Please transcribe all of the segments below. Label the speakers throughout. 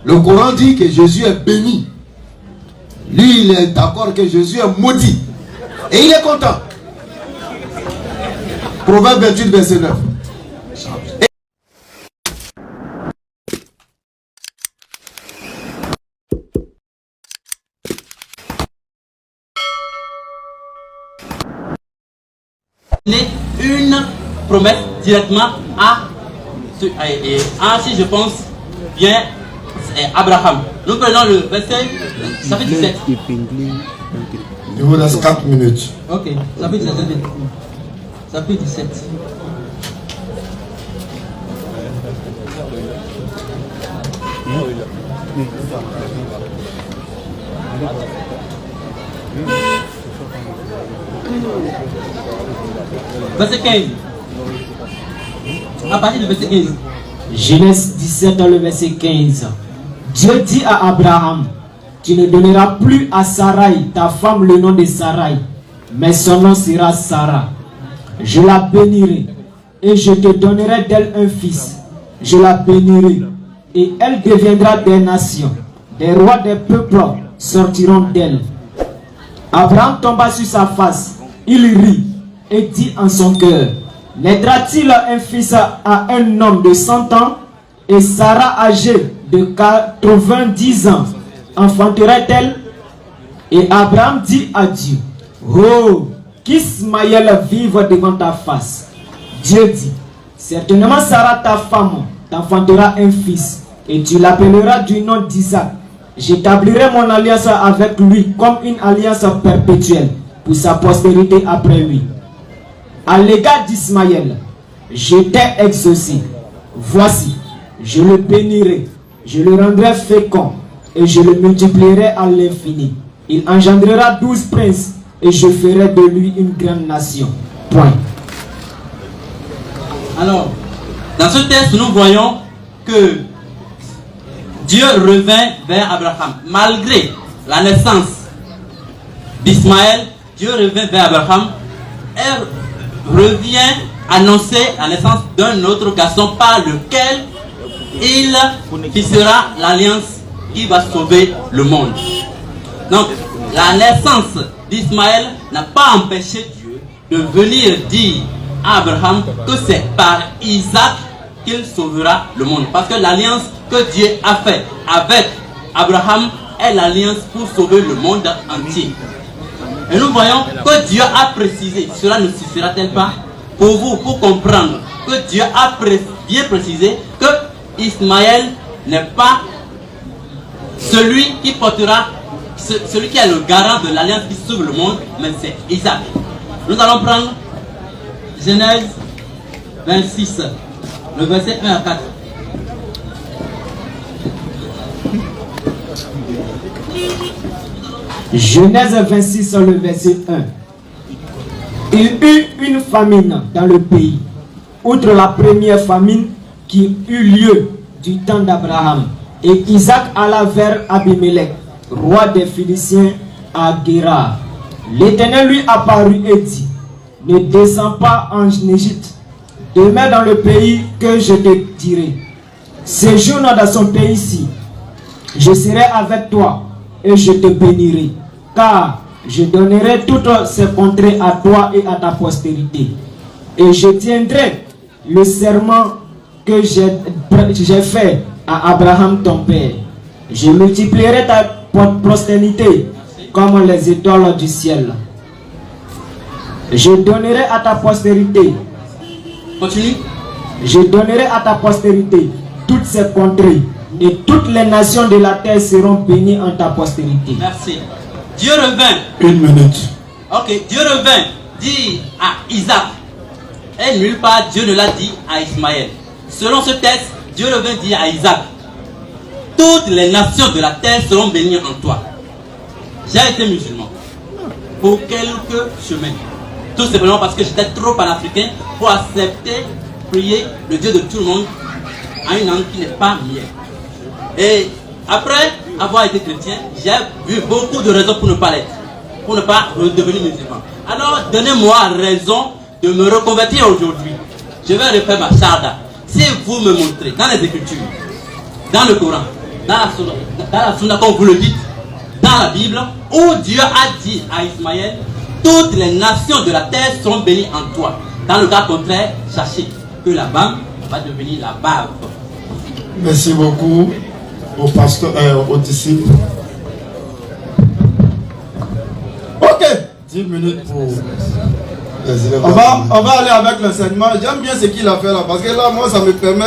Speaker 1: Le Coran dit que Jésus est béni. Lui, il est d'accord que Jésus est maudit. Et il est content. Proverbe 28, verset 9.
Speaker 2: Une promesse directement à si je pense bien, Abraham. Nous prenons le verset, chapitre 17.
Speaker 1: Il vous reste 4 minutes.
Speaker 2: Ok, chapitre 17. Chapitre 17. Verset 15. À partir du verset 15.
Speaker 3: Genèse 17, le verset 15. Dieu dit à Abraham, tu ne donneras plus à Sarai, ta femme, le nom de Sarai, mais son nom sera Sarah. Je la bénirai et je te donnerai d'elle un fils. Je la bénirai et elle deviendra des nations. Des rois des peuples sortiront d'elle. Abraham tomba sur sa face, il rit et dit en son cœur, naîtra-t-il un fils à un homme de 100 ans et Sarah âgée de 90 ans enfantera-t-elle? Et Abraham dit à Dieu, oh, qu'Ismaël vive devant ta face. Dieu dit, certainement Sarah ta femme t'enfantera un fils et tu l'appelleras du nom d'Isaac. J'établirai mon alliance avec lui comme une alliance perpétuelle pour sa postérité après lui. À l'égard d'Ismaël, je t'ai exaucé. Voici, je le bénirai, je le rendrai fécond et je le multiplierai à l'infini. Il engendrera 12 princes et je ferai de lui une grande nation. Point.
Speaker 2: Alors, dans ce texte, nous voyons que Dieu revint vers Abraham. Malgré la naissance d'Ismaël, Dieu revint vers Abraham et revient annoncer la naissance d'un autre garçon par lequel il fixera l'alliance qui va sauver le monde. Donc, la naissance d'Ismaël n'a pas empêché Dieu de venir dire à Abraham que c'est par Isaac qu'il sauvera le monde. Parce que l'alliance que Dieu a faite avec Abraham est l'alliance pour sauver le monde entier. Et nous voyons que Dieu a précisé, cela ne suffira-t-il pas pour vous, pour comprendre que Dieu a bien précisé que Ismaël n'est pas celui qui portera, celui qui est le garant de l'alliance qui sauve le monde, mais c'est Isaac. Nous allons prendre Genèse 26, le verset 1 à 4.
Speaker 3: Genèse 26, le verset 1. Il eut une famine dans le pays, outre la première famine qui eut lieu du temps d'Abraham. Et Isaac alla vers Abimelech, roi des Philistins, à Guérar. L'Éternel lui apparut et dit, ne descends pas en Égypte, demeure dans le pays que je te dirai. Séjourne dans son pays-ci, je serai avec toi et je te bénirai, car je donnerai toutes ces contrées à toi et à ta postérité. Et je tiendrai le serment que j'ai fait à Abraham ton père. Je multiplierai ta postérité comme les étoiles du ciel. Je donnerai à ta postérité.
Speaker 2: Continue.
Speaker 3: Je donnerai à ta postérité toutes ces contrées, et toutes les nations de la terre seront bénies en ta postérité.
Speaker 2: Merci. Dieu revint.
Speaker 1: 1 minute.
Speaker 2: Ok, Dieu revint, dit à Isaac. Et nulle part Dieu ne l'a dit à Ismaël. Selon ce texte, Dieu revint dire à Isaac, toutes les nations de la terre seront bénies en toi. J'ai été musulman pour quelques chemins. Tout simplement parce que j'étais trop panafricain pour accepter, prier le Dieu de tout le monde à une langue qui n'est pas mienne. Et après avoir été chrétien, j'ai vu beaucoup de raisons pour ne pas l'être, pour ne pas redevenir musulman. Alors donnez-moi raison de me reconvertir aujourd'hui. Je vais refaire ma charda. Si vous me montrez dans les Écritures, dans le Coran, dans la sunna, comme vous le dites, dans la Bible, où Dieu a dit à Ismaël, toutes les nations de la terre seront bénies en toi. Dans le cas contraire, sachez que la bave va devenir la bave.
Speaker 1: Merci beaucoup au pasteur, aux disciples. Ok, 10 minutes pour les élèves. On va aller avec l'enseignement. J'aime bien ce qu'il a fait là, parce que là, moi, ça me permet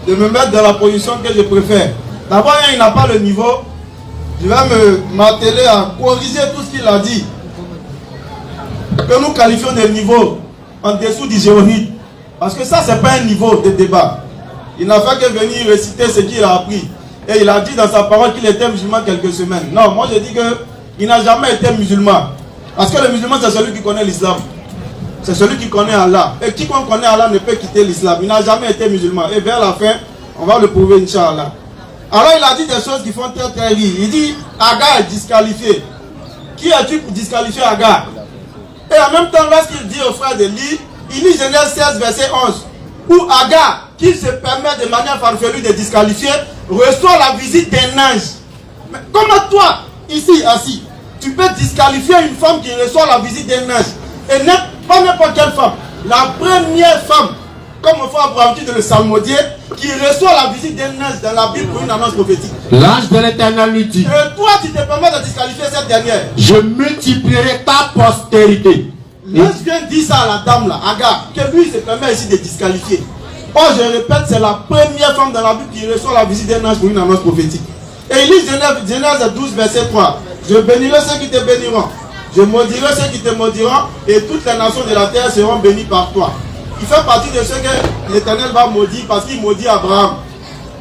Speaker 1: de me mettre dans la position que je préfère. D'abord, il n'a pas le niveau. Je vais m'atteler à corriger tout ce qu'il a dit. Que nous qualifions de niveau en dessous du géonide. Parce que ça, c'est pas un niveau de débat. Il n'a fait que venir réciter ce qu'il a appris. Et il a dit dans sa parole qu'il était musulman quelques semaines. Non, moi je dis qu'il n'a jamais été musulman. Parce que le musulman, c'est celui qui connaît l'islam. C'est celui qui connaît Allah. Et quiconque connaît Allah ne peut quitter l'islam. Il n'a jamais été musulman. Et vers la fin, on va le prouver, Inch'Allah. Alors il a dit des choses qui font très très rire. Il dit, Agar est disqualifié. Qui es-tu pour disqualifier Agar? Et en même temps, lorsqu'il dit au frère de lire, il lit Genèse 16, verset 11, où Agar, qui se permet de manière farfelue de disqualifier, reçoit la visite d'un ange. Mais comment toi, ici, assis, tu peux disqualifier une femme qui reçoit la visite d'un ange? Et pas n'importe quelle femme. La première femme, comme on fait Abraham de le Salmodier, qui reçoit la visite d'un ange dans la Bible pour une annonce prophétique.
Speaker 4: L'ange de l'Éternel lui dit,
Speaker 1: et toi, tu te permets de disqualifier cette dernière.
Speaker 4: je multiplierai ta postérité.
Speaker 1: L'ange vient dire ça à la dame là, Agar, que lui se permet ici de disqualifier. Or, je répète, c'est la première femme dans la Bible qui reçoit la visite d'un ange pour une annonce prophétique. Et il lit Genèse 12, verset 3. Je bénirai ceux qui te béniront. Je maudirai ceux qui te maudiront. Et toutes les nations de la terre seront bénies par toi. Il fait partie de ceux que l'Éternel va maudire parce qu'il maudit Abraham.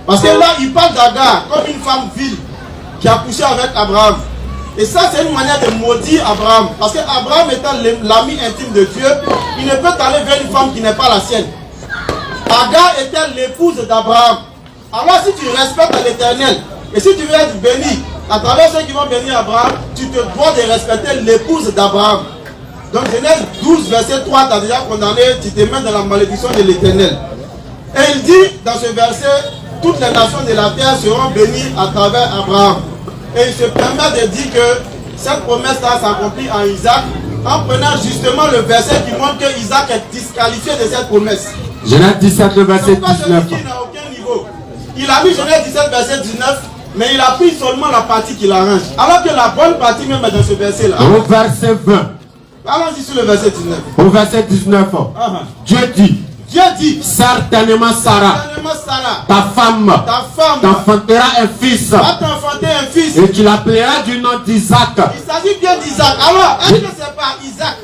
Speaker 1: Parce que là, il parle d'Agar comme une femme vile qui a couché avec Abraham. Et ça, c'est une manière de maudire Abraham. Parce que Abraham étant l'ami intime de Dieu, il ne peut aller vers une femme qui n'est pas la sienne. Agar était l'épouse d'Abraham. Alors si tu respectes l'Éternel, et si tu veux être béni, à travers ceux qui vont bénir Abraham, tu te dois de respecter l'épouse d'Abraham. Donc Genèse 12, verset 3, tu as déjà condamné, tu te mets dans la malédiction de l'Éternel. Et il dit dans ce verset, toutes les nations de la terre seront bénies à travers Abraham. Et il se permet de dire que cette promesse-là s'accomplit en Isaac, en prenant justement le verset qui montre que Isaac est disqualifié de cette promesse.
Speaker 4: Genèse 17, le verset 19.
Speaker 1: Celui qui n'a aucun niveau. Il a mis Genèse 17, verset 19, mais il a pris seulement la partie qui l'arrange. Alors que la bonne partie même est dans ce verset-là.
Speaker 4: Au verset 20.
Speaker 1: Allons-y sur le verset 19.
Speaker 4: Au verset 19. Dieu dit, certainement Sarah, ta femme t'enfantera un fils.
Speaker 1: Va t'enfanter un fils.
Speaker 4: Et tu l'appelleras du nom d'Isaac.
Speaker 1: Il s'agit bien d'Isaac. Alors, est-ce que c'est par Isaac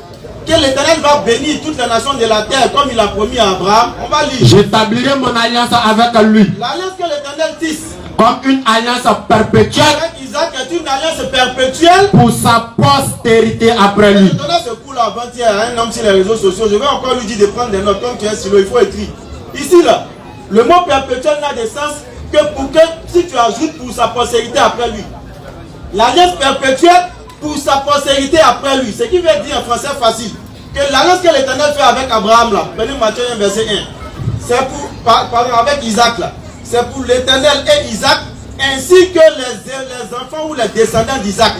Speaker 1: que l'Éternel va bénir toutes les nations de la terre comme il a promis à Abraham? On va lire.
Speaker 4: J'établirai mon alliance avec lui.
Speaker 1: L'alliance que l'Éternel tisse
Speaker 4: comme une alliance perpétuelle
Speaker 1: avec Isaac est une alliance perpétuelle
Speaker 4: pour sa postérité après lui.
Speaker 1: Je donnais ce coup-là avant-hier à un homme sur les réseaux sociaux. Je vais encore lui dire de prendre des notes comme tu es un stylo, il faut écrire. Ici, là, le mot perpétuel n'a de sens que si tu ajoutes pour sa postérité après lui. L'alliance perpétuelle pour sa postérité après lui. Ce qui veut dire en français facile que l'alliance que l'Éternel fait avec Abraham, là, prenez Matthieu 1, verset 1, c'est pour, pardon, avec Isaac, là, c'est pour l'Éternel et Isaac, ainsi que les enfants ou les descendants d'Isaac.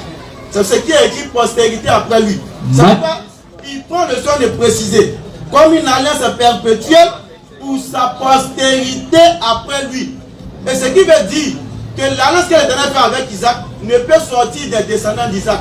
Speaker 1: C'est ce qui est écrit postérité après lui. C'est pourquoi il prend le soin de préciser comme une alliance perpétuelle pour sa postérité après lui. Et ce qui veut dire que l'alliance que l'Éternel fait avec Isaac ne peut sortir des descendants d'Isaac.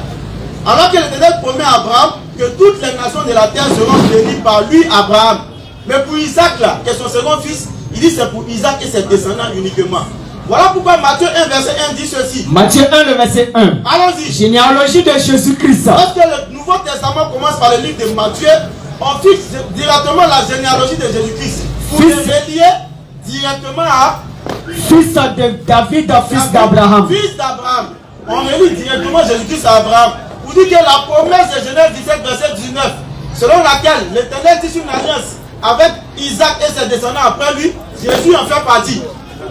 Speaker 1: Alors que l'Éternel promet à Abraham que toutes les nations de la terre seront bénies par lui, Abraham. Mais pour Isaac, là, qui est son second fils, il dit c'est pour Isaac et ses descendants uniquement. Voilà pourquoi Matthieu 1, verset 1 dit ceci.
Speaker 3: Matthieu 1, le verset 1.
Speaker 1: Allons-y.
Speaker 3: Généalogie de Jésus-Christ.
Speaker 1: Lorsque le Nouveau Testament commence par le livre de Matthieu, on fixe directement la généalogie de Jésus-Christ. Pour le relier directement à
Speaker 3: fils de David, fils d'Abraham.
Speaker 1: Fils d'Abraham. On relie directement Jésus-Christ à Abraham. Vous dites que la promesse de Genèse 17, verset 19, selon laquelle l'Éternel tisse une alliance avec Isaac et ses descendants après lui, Jésus en fait partie.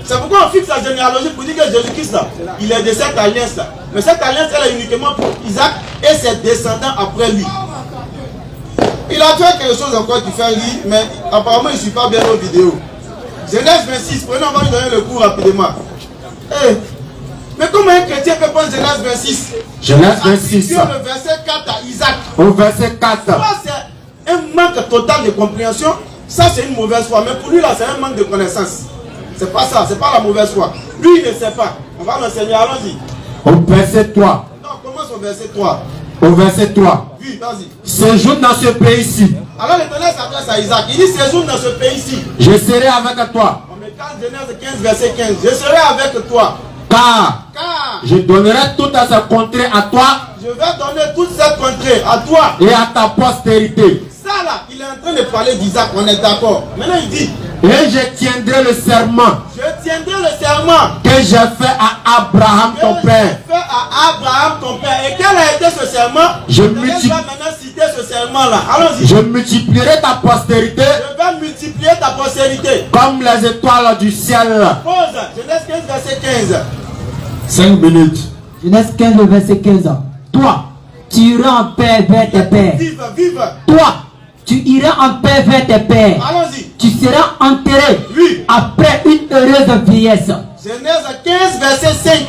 Speaker 1: C'est pourquoi on fixe la généalogie pour dire que Jésus-Christ là, il est de cette alliance là. Mais cette alliance elle est uniquement pour Isaac et ses descendants après lui. Il a fait quelque chose encore qui fait rire, mais apparemment il ne suit pas bien nos vidéos. Genèse 26, prenez, on va lui donner le cours rapidement. Eh, mais comment un chrétien peut prendre Genèse 26?
Speaker 4: Genèse 26.
Speaker 1: Le verset 4 à Isaac.
Speaker 4: Au verset 4.
Speaker 1: Ça, c'est un manque total de compréhension. Ça, c'est une mauvaise foi. Mais pour lui, là, c'est un manque de connaissance. C'est pas ça, c'est pas la mauvaise foi. Lui, il ne sait pas. On va l'enseigner, allons-y.
Speaker 4: Au verset 3.
Speaker 1: Non, commence au verset 3.
Speaker 4: Au verset 3.
Speaker 1: Oui, vas-y.
Speaker 4: Séjourne dans ce pays-ci.
Speaker 1: Alors l'Éternel s'adresse à Isaac. Il dit, séjourne dans ce pays-ci.
Speaker 4: Je serai avec toi.
Speaker 1: On met Genèse 15, verset 15. Je serai avec toi.
Speaker 4: Car je donnerai toute cette contrée à toi.
Speaker 1: Je vais donner toute cette contrée à toi.
Speaker 4: Et à ta postérité.
Speaker 1: Ça là, il est en train de parler d'Isaac, on est d'accord. Maintenant il dit,
Speaker 4: et je tiendrai le serment
Speaker 1: je tiendrai le serment
Speaker 4: que j'ai fait à Abraham ton père.
Speaker 1: fait à Abraham ton père. Et quel a été ce serment?
Speaker 4: Je
Speaker 1: vais maintenant citer ce serment là. Allons-y.
Speaker 4: Je multiplierai ta postérité.
Speaker 1: Je vais multiplier ta postérité
Speaker 4: Comme les étoiles du ciel.
Speaker 1: Pause. Genèse 15, verset 15.
Speaker 4: 5 minutes.
Speaker 3: Genèse 15, le verset 15. Toi, tu iras en paix vers tes pères.
Speaker 1: Vive, vive.
Speaker 3: Toi, tu iras en paix vers tes pères.
Speaker 1: Allons-y.
Speaker 3: Tu seras enterré
Speaker 1: Oui.
Speaker 3: après une heureuse vieillesse.
Speaker 1: Genèse 15, verset 5.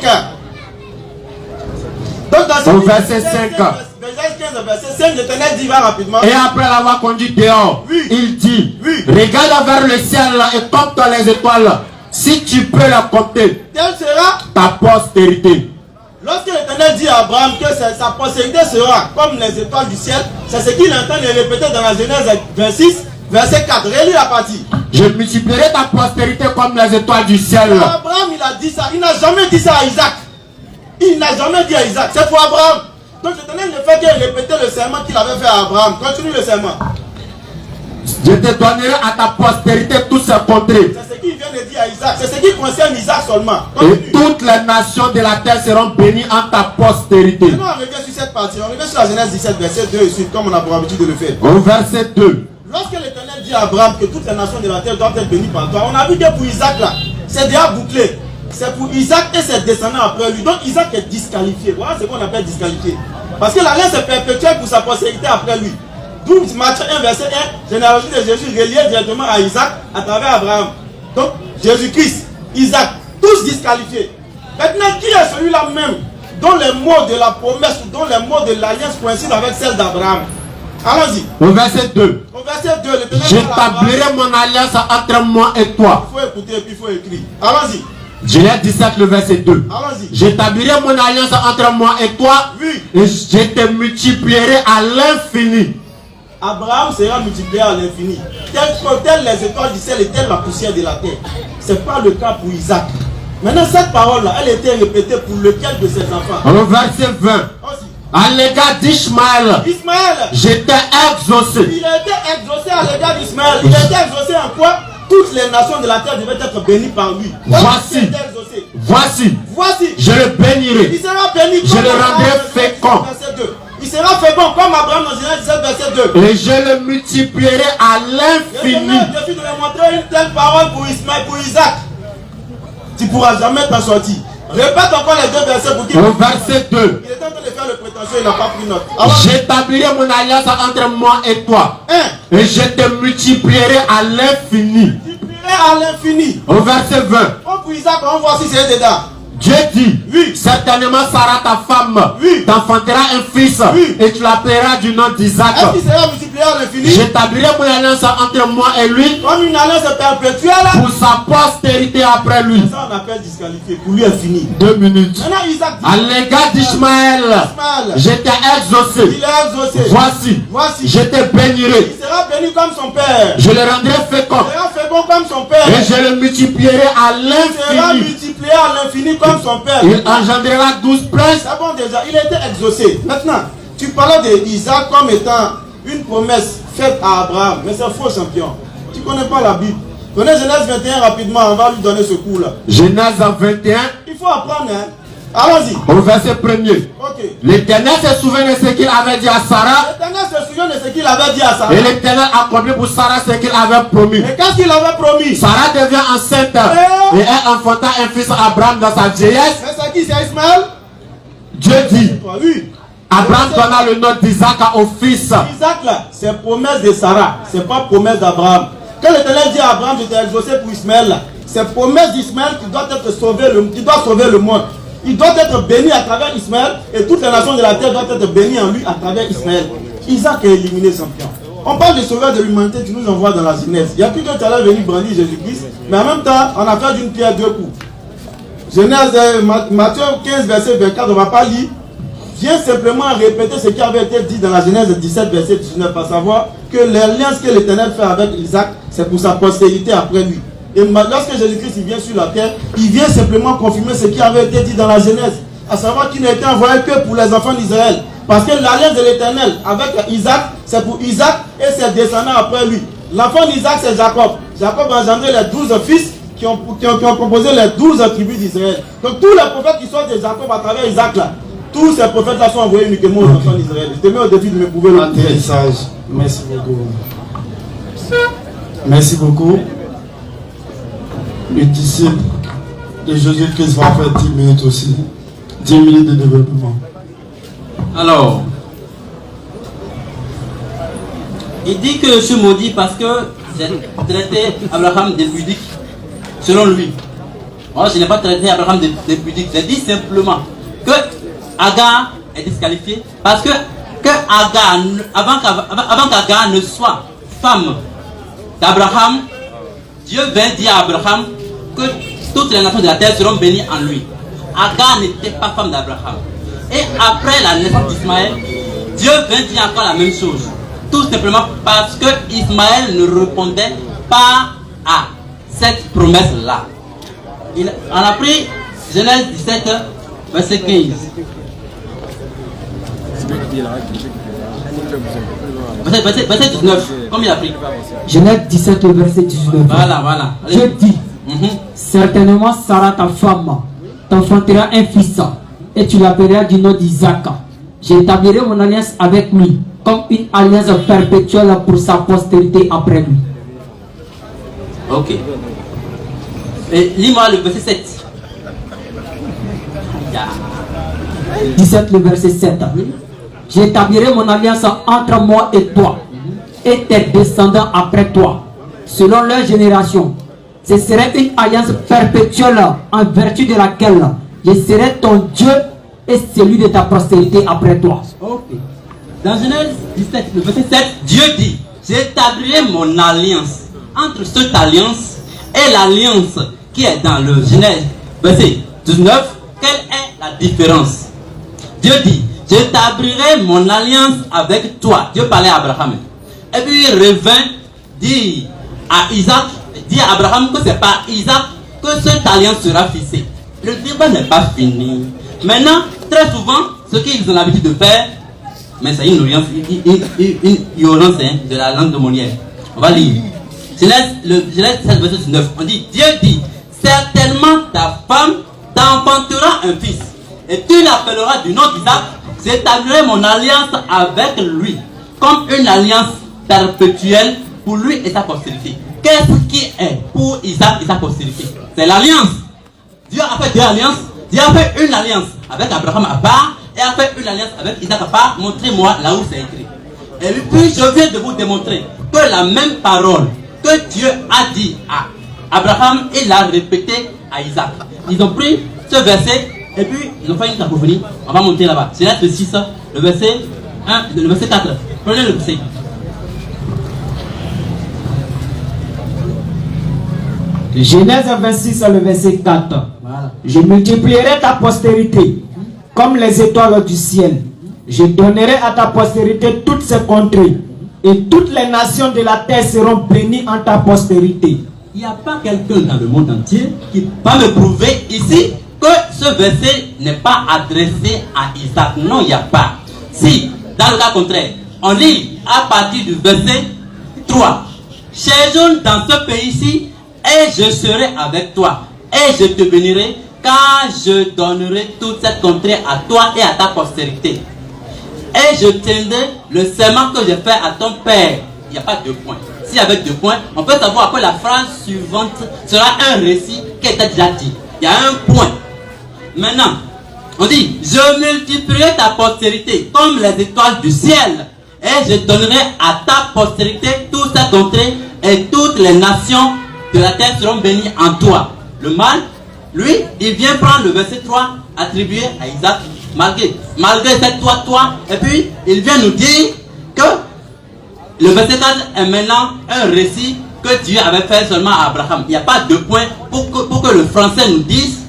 Speaker 1: Donc dans ce
Speaker 4: Au verset 5.
Speaker 1: Genèse 15, verset 5, l'Éternel dit, va rapidement.
Speaker 4: Et après l'avoir conduit dehors,
Speaker 1: Oui.
Speaker 4: il dit,
Speaker 1: Oui.
Speaker 4: regarde vers le ciel et compte les étoiles. Si tu peux la compter,
Speaker 1: Quelle sera?
Speaker 4: ta postérité.
Speaker 1: Lorsque l'Éternel dit à Abraham que sa postérité sera comme les étoiles du ciel, c'est ce qu'il est en train de répéter dans la Genèse 26, verset 4. Relis la partie.
Speaker 4: Je multiplierai ta postérité comme les étoiles du ciel.
Speaker 1: Abraham, il a dit ça. Il n'a jamais dit ça à Isaac. Il n'a jamais dit à Isaac. C'est pour Abraham. Donc l'Éternel ne fait que répéter le serment qu'il avait fait à Abraham. Continue le serment.
Speaker 4: Je te donnerai à ta postérité toutes ces contrées.
Speaker 1: C'est ce qu'il vient de dire à Isaac. C'est ce qui concerne Isaac seulement.
Speaker 4: Et
Speaker 1: Continue.
Speaker 4: toutes les nations de la terre seront bénies en ta postérité.
Speaker 1: Maintenant, on revient sur cette partie. On revient sur la Genèse 17, verset 2 et suite, comme on a pour habitude de le faire.
Speaker 4: Au verset 2.
Speaker 1: Lorsque l'Éternel dit à Abraham que toutes les nations de la terre doivent être bénies par toi, on a vu que pour Isaac là, c'est déjà bouclé. C'est pour Isaac et ses descendants après lui. Donc Isaac est disqualifié. Voilà ce qu'on appelle disqualifié. Parce que l'alliance est perpétuelle pour sa postérité après lui. D'où Matthieu 1, verset 1, généalogie de Jésus reliée directement à Isaac à travers Abraham. Donc Jésus-Christ, Isaac, tous disqualifiés. Maintenant, qui est celui-là même dont les mots de la promesse ou dont les mots de l'alliance coïncident avec celle d'Abraham? Allons-y.
Speaker 4: Au verset 2.
Speaker 1: Au verset 2, l'Éternel
Speaker 4: J'établirai mon alliance entre moi et toi.
Speaker 1: il faut écouter et puis il faut écrire. Allons-y.
Speaker 4: Genèse 17, le verset 2.
Speaker 1: Allons-y.
Speaker 4: J'établirai mon alliance entre moi et toi.
Speaker 1: Oui.
Speaker 4: Et je te multiplierai à l'infini.
Speaker 1: Abraham sera multiplié à l'infini. Telles les étoiles du ciel et telle la poussière de la terre. Ce n'est pas le cas pour Isaac. Maintenant, cette parole-là, elle était répétée pour lequel de ses enfants?
Speaker 4: Au verset 20.
Speaker 1: Aussi.
Speaker 4: À l'égard d'Ishmaël,
Speaker 1: Ismaël.
Speaker 4: j'étais exaucé.
Speaker 1: Il a été exaucé à l'égard d'Ismaël. Il a été exaucé en quoi? Toutes les nations de la terre devaient être bénies par lui.
Speaker 4: Voici.
Speaker 1: Il a été exaucé.
Speaker 4: Voici,
Speaker 1: Il
Speaker 4: je le bénirai.
Speaker 1: sera béni
Speaker 4: Je
Speaker 1: comme
Speaker 4: le
Speaker 1: Abraham
Speaker 4: rendrai
Speaker 1: dans Genèse
Speaker 4: fécond.
Speaker 1: 17, verset 2. Il sera fécond comme Abraham dans Genèse 17, verset 2.
Speaker 4: Et je le multiplierai à l'infini.
Speaker 1: Le défi de me montrer une telle parole pour Ismaël, pour Isaac. Tu ne pourras jamais t'en sortir. Répète encore les deux versets pour qu'il.
Speaker 4: Au verset 2.
Speaker 1: Il est en train de faire le prétentieux, il n'a pas pris note. Alors,
Speaker 4: J'établirai mon alliance entre moi et toi.
Speaker 1: 1.
Speaker 4: Et je te multiplierai à l'infini.
Speaker 1: Multiplierai à l'infini.
Speaker 4: Au verset 20.
Speaker 1: Pour Isaac, on va voir si c'est dedans.
Speaker 4: Dieu dit,
Speaker 1: Oui.
Speaker 4: certainement Sarah ta femme
Speaker 1: Oui.
Speaker 4: t'enfantera un fils
Speaker 1: Oui.
Speaker 4: et tu l'appelleras du nom d'Isaac.
Speaker 1: Est-ce qu'il sera multiplié à l'infini?
Speaker 4: J'établirai mon alliance entre moi et lui
Speaker 1: Comme une alliance perpétuelle.
Speaker 4: pour sa postérité après lui.
Speaker 1: Ça on appelle disqualifié. Pour lui, est fini.
Speaker 4: 2 minutes.
Speaker 1: Maintenant, Isaac dit.
Speaker 4: À l'égard d'Ishmaël,
Speaker 1: Ismaël,
Speaker 4: j'étais exaucé.
Speaker 1: il est exaucé.
Speaker 4: Voici, je te bénirai.
Speaker 1: Il sera béni comme son père.
Speaker 4: Je le rendrai fécond.
Speaker 1: Il sera fécond comme son père.
Speaker 4: Et je le multiplierai à
Speaker 1: Il sera
Speaker 4: l'infini.
Speaker 1: multiplié à l'infini comme son père.
Speaker 4: Il engendrera 12 princes.
Speaker 1: C'est bon déjà, il a été exaucé. Maintenant, tu parlais d'Isaac comme étant une promesse faite à Abraham. Mais c'est faux, champion. Tu ne connais pas la Bible. Donnez Genèse 21 rapidement, on va lui donner ce coup-là.
Speaker 4: Genèse 21,
Speaker 1: Il faut apprendre, hein. Allons-y.
Speaker 4: au verset 1er.
Speaker 1: Ok.
Speaker 4: L'Éternel se souvient de ce qu'il avait dit à Sarah.
Speaker 1: L'Éternel se souvient de ce qu'il avait dit à Sarah.
Speaker 4: Et l'Éternel accomplit pour Sarah ce qu'il avait promis.
Speaker 1: Et qu'est-ce qu'il avait promis?
Speaker 4: Sarah devient enceinte et elle enfanta un fils à Abraham dans sa vieillesse.
Speaker 1: Mais c'est qui? C'est Ismaël?
Speaker 4: Dieu dit,
Speaker 1: Oui.
Speaker 4: Abraham donna le nom d'Isaac au fils.
Speaker 1: Isaac là, c'est promesse de Sarah. C'est pas promesse d'Abraham. Quand l'Éternel dit à Abraham, je t'ai exaucé pour Ismaël là, c'est promesse d'Ismaël qui doit être sauvé, qui doit sauver le monde. Il doit être béni à travers Ismaël et toutes les nations de la terre doivent être bénies en lui à travers Ismaël. Isaac est éliminé son plan. On parle de sauveur de l'humanité, tu nous envoies dans la Genèse. Il y a plus que tu allais venir brandir Jésus-Christ, mais en même temps, on a fait d'une pierre deux coups. Genèse, Matthieu 15, verset 24, on ne va pas lire. Viens simplement répéter ce qui avait été dit dans la Genèse 17, verset 19, à savoir que l'alliance que l'Éternel fait avec Isaac, c'est pour sa postérité après lui. Et lorsque Jésus-Christ vient sur la terre, il vient simplement confirmer ce qui avait été dit dans la Genèse, à savoir qu'il n'a été envoyé que pour les enfants d'Israël. Parce que l'alliance de l'Éternel avec Isaac, c'est pour Isaac et ses descendants après lui. L'enfant d'Isaac, c'est Jacob. Jacob a engendré les 12 fils qui ont composé les 12 tribus d'Israël. Donc tous les prophètes qui sont de Jacob à travers Isaac là, tous ces prophètes là sont envoyés uniquement aux enfants d'Israël. Je te mets au défi de me prouver le
Speaker 5: atterrissage. Merci beaucoup. Merci beaucoup. Le disciple de Jésus-Christ va faire 10 minutes aussi. 10 minutes de développement.
Speaker 2: Alors, il dit que je suis maudit parce que j'ai traité Abraham de pudique, selon lui. Moi, je n'ai pas traité Abraham de pudique. J'ai dit simplement que Agar est disqualifié parce que Agar, avant qu'Agar ne soit femme d'Abraham, Dieu vint dire à Abraham que toutes les nations de la terre seront bénies en lui. Agar n'était pas femme d'Abraham. Et après la naissance d'Ismaël, Dieu vint dire encore la même chose. Tout simplement parce que Ismaël ne répondait pas à cette promesse-là. On a pris Genèse 17, verset 15. Verset 19, comme il a pris.
Speaker 3: Genèse 17, verset 19.
Speaker 2: Voilà.
Speaker 3: Dieu dit, certainement Sarah ta femme t'enfantera un fils et tu l'appelleras du nom d'Isaac. J'établirai mon alliance avec lui comme une alliance perpétuelle pour sa postérité après lui.
Speaker 2: Ok. Et lis-moi le verset 7.
Speaker 3: 17, le verset 7. J'établirai mon alliance entre moi et toi et tes descendants après toi, selon leur génération. Ce serait une alliance perpétuelle en vertu de laquelle je serai ton Dieu et celui de ta postérité après toi.
Speaker 2: Okay. Dans Genèse 17, le verset 7, Dieu dit, j'établirai mon alliance entre cette alliance et l'alliance qui est dans le Genèse, verset 19. Quelle est la différence? Dieu dit, j'établirai mon alliance avec toi. Dieu parlait à Abraham. Et puis il revint dire à Isaac, dit à Abraham que c'est par Isaac que cette alliance sera fixée. Le débat n'est pas fini. Maintenant, très souvent, ce qu'ils ont l'habitude de faire, mais c'est une ignorance de la langue démoniaque. On va lire. Genèse 7, verset 19. On dit, Dieu dit, certainement ta femme t'enfantera un fils, et tu l'appelleras du nom d'Isaac. J'établirai mon alliance avec lui, comme une alliance perpétuelle pour lui et sa postérité. Qu'est-ce qui est pour Isaac et sa postérité? C'est l'alliance. Dieu a fait deux alliances. Dieu a fait une alliance avec Abraham à part et a fait une alliance avec Isaac à part. Montrez-moi là où c'est écrit. Et puis je viens de vous démontrer que la même parole que Dieu a dit à Abraham, il l'a répété à Isaac. Ils ont pris ce verset et puis ils ont fait une cacophonie. On va monter là-bas. C'est là le 6, le verset 1, le verset 4. Prenez le verset.
Speaker 3: Genèse 26, le verset 4. Voilà. Je multiplierai ta postérité comme les étoiles du ciel. Je donnerai à ta postérité toutes ces contrées, et toutes les nations de la terre seront bénies en ta postérité.
Speaker 2: Il n'y a pas quelqu'un dans le monde entier qui va me prouver ici que ce verset n'est pas adressé à Isaac. Non, il n'y a pas. Si, dans le cas contraire, on lit à partir du verset 3. Séjourne dans ce pays-ci et je serai avec toi et je te bénirai car je donnerai toute cette contrée à toi et à ta postérité. Et je tiendrai le serment que j'ai fait à ton père. Il n'y a pas de point. S'il y avait 2 points, on peut savoir que la phrase suivante sera un récit qui était déjà dit. Il y a un point. Maintenant, on dit, je multiplierai ta postérité comme les étoiles du ciel, et je donnerai à ta postérité toute sa contrée et toutes les nations de la terre seront bénis en toi. Le mâle, lui, il vient prendre le verset 3 attribué à Isaac malgré cette toi, et puis il vient nous dire que le verset 4 est maintenant un récit que Dieu avait fait seulement à Abraham. Il n'y a pas de point pour que le français nous dise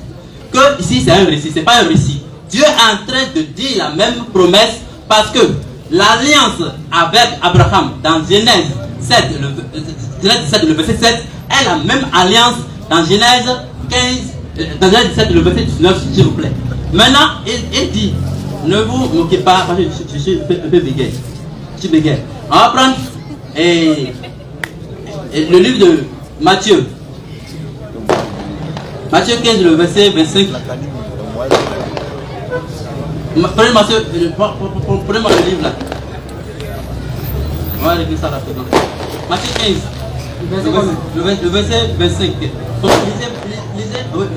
Speaker 2: que ici c'est un récit, c'est pas un récit. Dieu est en train de dire la même promesse parce que l'alliance avec Abraham dans Genèse 7, le verset 7 est la même alliance dans Genèse 15, dans Genèse 17, le verset 19, s'il vous plaît. Maintenant, il dit, ne vous moquez pas, parce que je suis un peu bégué. Je suis bégué. On va prendre le livre de Matthieu. Matthieu 15, le verset 25. Prenez-moi le livre là. On va régler ça rapidement. Matthieu 15, le verset 25.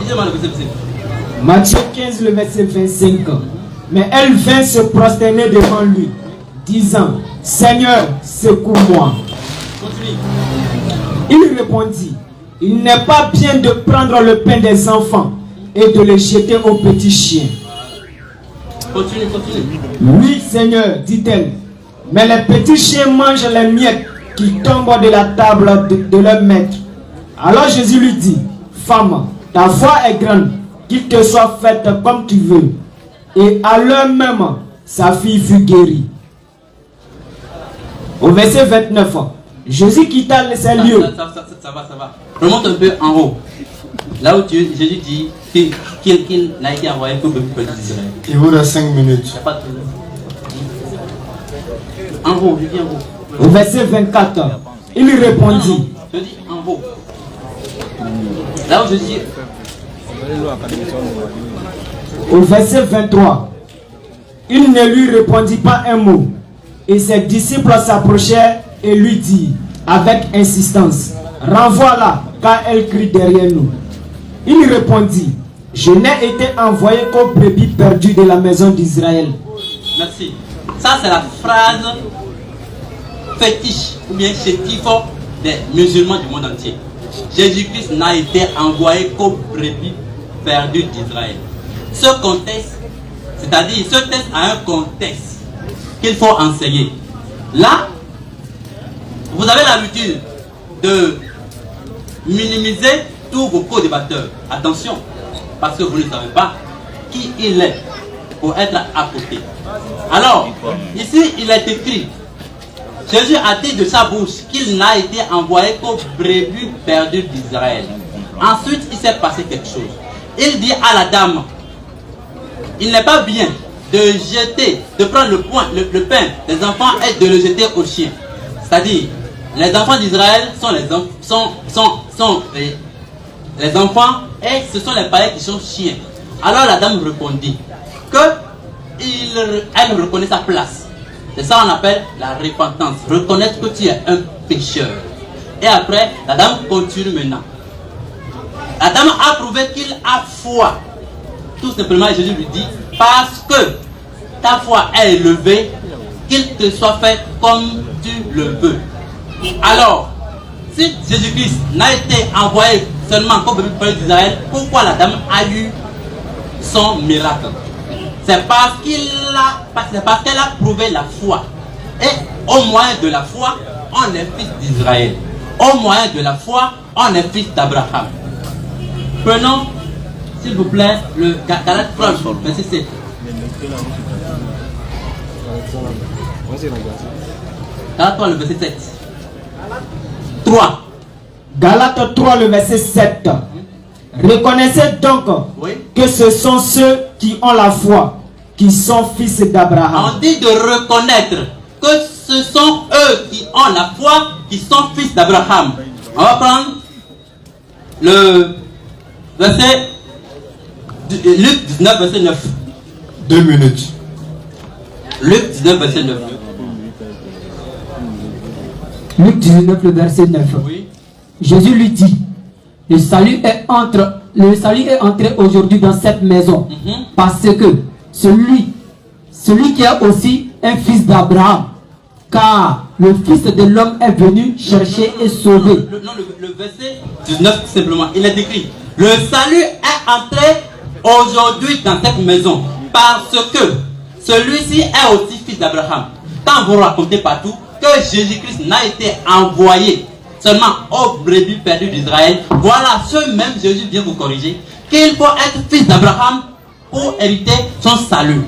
Speaker 2: Lisez-moi le verset 25.
Speaker 3: Matthieu 15, le verset 25. Mais elle vint se prosterner devant lui, disant, Seigneur, secours-moi.
Speaker 2: Continue.
Speaker 3: Il répondit, il n'est pas bien de prendre le pain des enfants et de le jeter aux petits chiens.
Speaker 2: Continue.
Speaker 3: Oui, Seigneur, dit-elle, mais les petits chiens mangent les miettes qui tombent de la table de leur maître. Alors Jésus lui dit, femme, ta foi est grande, qu'il te soit faite comme tu veux. Et à l'heure même, sa fille fut guérie. Au verset 29, Jésus quitta ces lieux.
Speaker 2: Ça va. Remonte un peu en haut. Là où Jésus dit qu'il n'a été envoyé que le peuple d'Israël.
Speaker 5: Il vous reste 5 minutes.
Speaker 2: Il n'y a pas de problème. En haut, je dis en haut.
Speaker 3: Au verset 24, il lui répondit.
Speaker 2: Je dis en haut. Là où je dis.
Speaker 3: Au verset 23, il ne lui répondit pas un mot. Et ses disciples s'approchèrent et lui dirent avec insistance, renvoie-la, car elle crie derrière nous. Il répondit, je n'ai été envoyé qu'aux brebis perdues de la maison d'Israël.
Speaker 2: Merci. Ça, c'est la phrase fétiche ou bien chétif des musulmans du monde entier. Jésus-Christ n'a été envoyé qu'aux brebis perdues d'Israël. Ce contexte, c'est-à-dire ce texte a un contexte qu'il faut enseigner. Là, vous avez l'habitude de minimiser tous vos co-débatteurs. Attention, parce que vous ne savez pas qui il est pour être à côté. Alors, ici, il est écrit, Jésus a dit de sa bouche qu'il n'a été envoyé qu'aux brebis perdues d'Israël. Ensuite, il s'est passé quelque chose. Il dit à la dame, il n'est pas bien de jeter, de prendre le pain des enfants et de le jeter aux chiens. C'est-à-dire, les enfants d'Israël sont les enfants et ce sont les païens qui sont chiens. Alors la dame répondit elle reconnaît sa place. C'est ça qu'on appelle la repentance. Reconnaître que tu es un pécheur. Et après, la dame continue maintenant. La dame a prouvé qu'il a foi. Tout simplement, Jésus lui dit, parce que ta foi est élevée, qu'il te soit fait comme tu le veux. Alors, si Jésus-Christ n'a été envoyé seulement comme le peuple d'Israël, pourquoi la dame a eu son miracle? C'est parce qu'elle a prouvé la foi. Et au moyen de la foi, on est fils d'Israël. Au moyen de la foi, on est fils d'Abraham. Prenons, s'il vous plaît, le Galates 3, verset 7. Galates 3, le verset 7. 3.
Speaker 3: Galates 3, le verset 7. Reconnaissez donc que ce sont ceux qui ont la foi, qui sont fils d'Abraham.
Speaker 2: On dit de reconnaître que ce sont eux qui ont la foi, qui sont fils d'Abraham. On va prendre le verset Luc 19, verset 9.
Speaker 5: 2 minutes.
Speaker 2: Luc 19, verset 9.
Speaker 6: Luc 19, le verset 9.
Speaker 2: Oui.
Speaker 6: Jésus lui dit, le salut est entré aujourd'hui dans cette maison, parce que celui qui est aussi un fils d'Abraham, car le Fils de l'homme est venu chercher et sauver.
Speaker 2: Le verset 19 simplement, il est écrit: le salut est entré aujourd'hui dans cette maison parce que celui-ci est aussi fils d'Abraham. Quand vous racontez partout que Jésus-Christ n'a été envoyé seulement aux brebis perdues d'Israël, voilà, ce même Jésus vient vous corriger qu'il faut être fils d'Abraham pour hériter son salut.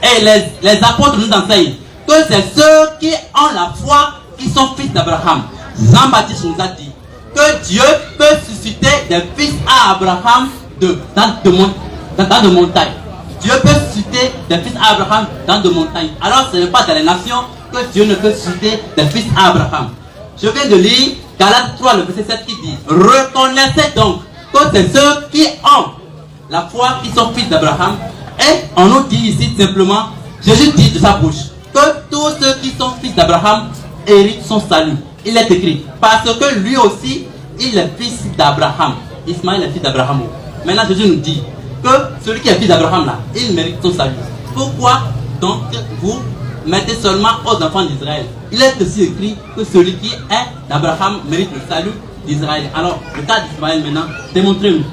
Speaker 2: Et les apôtres nous enseignent que c'est ceux qui ont la foi qui sont fils d'Abraham. Jean-Baptiste nous a dit que Dieu peut susciter des fils à Abraham dans de montagnes. Dieu peut susciter des fils à Abraham dans de montagnes. Alors ce n'est pas dans les nations que Dieu ne peut susciter des fils à Abraham. Je viens de lire Galates 3, le verset 7 qui dit: reconnaissez donc que c'est ceux qui ont la foi qui sont fils d'Abraham. Et on nous dit ici simplement, Jésus dit de sa bouche, que tous ceux qui sont fils d'Abraham héritent son salut. Il est écrit, parce que lui aussi, il est fils d'Abraham. Ismaël est fils d'Abraham. Maintenant, Jésus nous dit que celui qui est fils d'Abraham là, il mérite son salut. Pourquoi donc vous mettez seulement aux enfants d'Israël? Il est aussi écrit que celui qui est d'Abraham mérite le salut d'Israël. Alors, le cas d'Ismaël maintenant, démontrez-nous.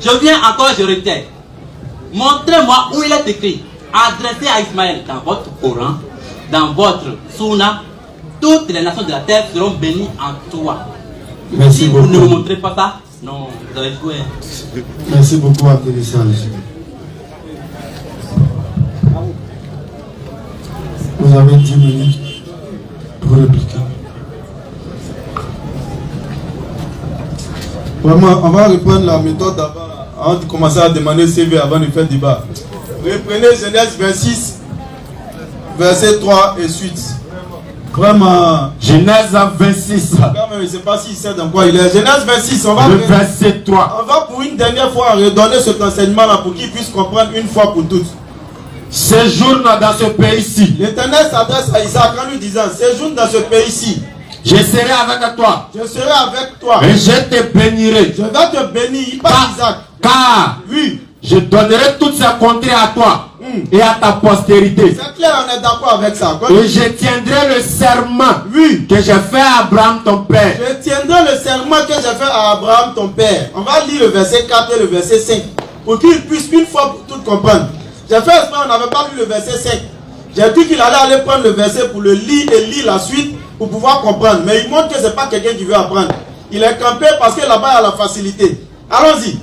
Speaker 2: Je viens encore, je répète. Montrez-moi où il est écrit, adressé à Ismaël, dans votre Coran, dans votre Sunna, toutes les nations de la terre seront bénies en toi.
Speaker 5: Merci
Speaker 2: si
Speaker 5: beaucoup.
Speaker 2: vous ne me montrez pas ça, non, vous allez jouer.
Speaker 5: Merci beaucoup à Télésage. Vous avez 10 minutes pour répliquer.
Speaker 1: Vraiment, on va reprendre la méthode d'avant, avant de commencer à demander CV avant de faire débat. Reprenez Genèse 26, verset 3 et suite. Vraiment.
Speaker 4: Genèse 26.
Speaker 1: Je ne sais pas s'il sait dans quoi il est. Genèse 26, on va.
Speaker 4: Le verset 3.
Speaker 1: On va pour une dernière fois redonner cet enseignement-là pour qu'il puisse comprendre une fois pour toutes.
Speaker 4: Séjourne dans ce pays-ci.
Speaker 1: L'Éternel s'adresse à Isaac en lui disant: séjourne dans ce pays-ci.
Speaker 4: Je serai avec toi.
Speaker 1: Je serai avec toi.
Speaker 4: Et je te bénirai.
Speaker 1: Je vais te bénir. Il parle d'Isaac.
Speaker 4: Car
Speaker 1: oui,
Speaker 4: je donnerai toutes ces contrées à toi et à ta postérité.
Speaker 1: C'est clair, on est d'accord avec ça.
Speaker 4: Et je tiendrai le serment que j'ai fait à Abraham ton père.
Speaker 1: Je tiendrai le serment que j'ai fait à Abraham ton père. On va lire le verset 4 et le verset 5 pour qu'il puisse une fois pour toutes comprendre. J'ai fait exprès, on n'avait pas lu le verset 5. J'ai dit qu'il allait aller prendre le verset pour le lire et lire la suite pour pouvoir comprendre. Mais il montre que ce n'est pas quelqu'un qui veut apprendre. Il est campé parce que là-bas il y a la facilité. Allons-y.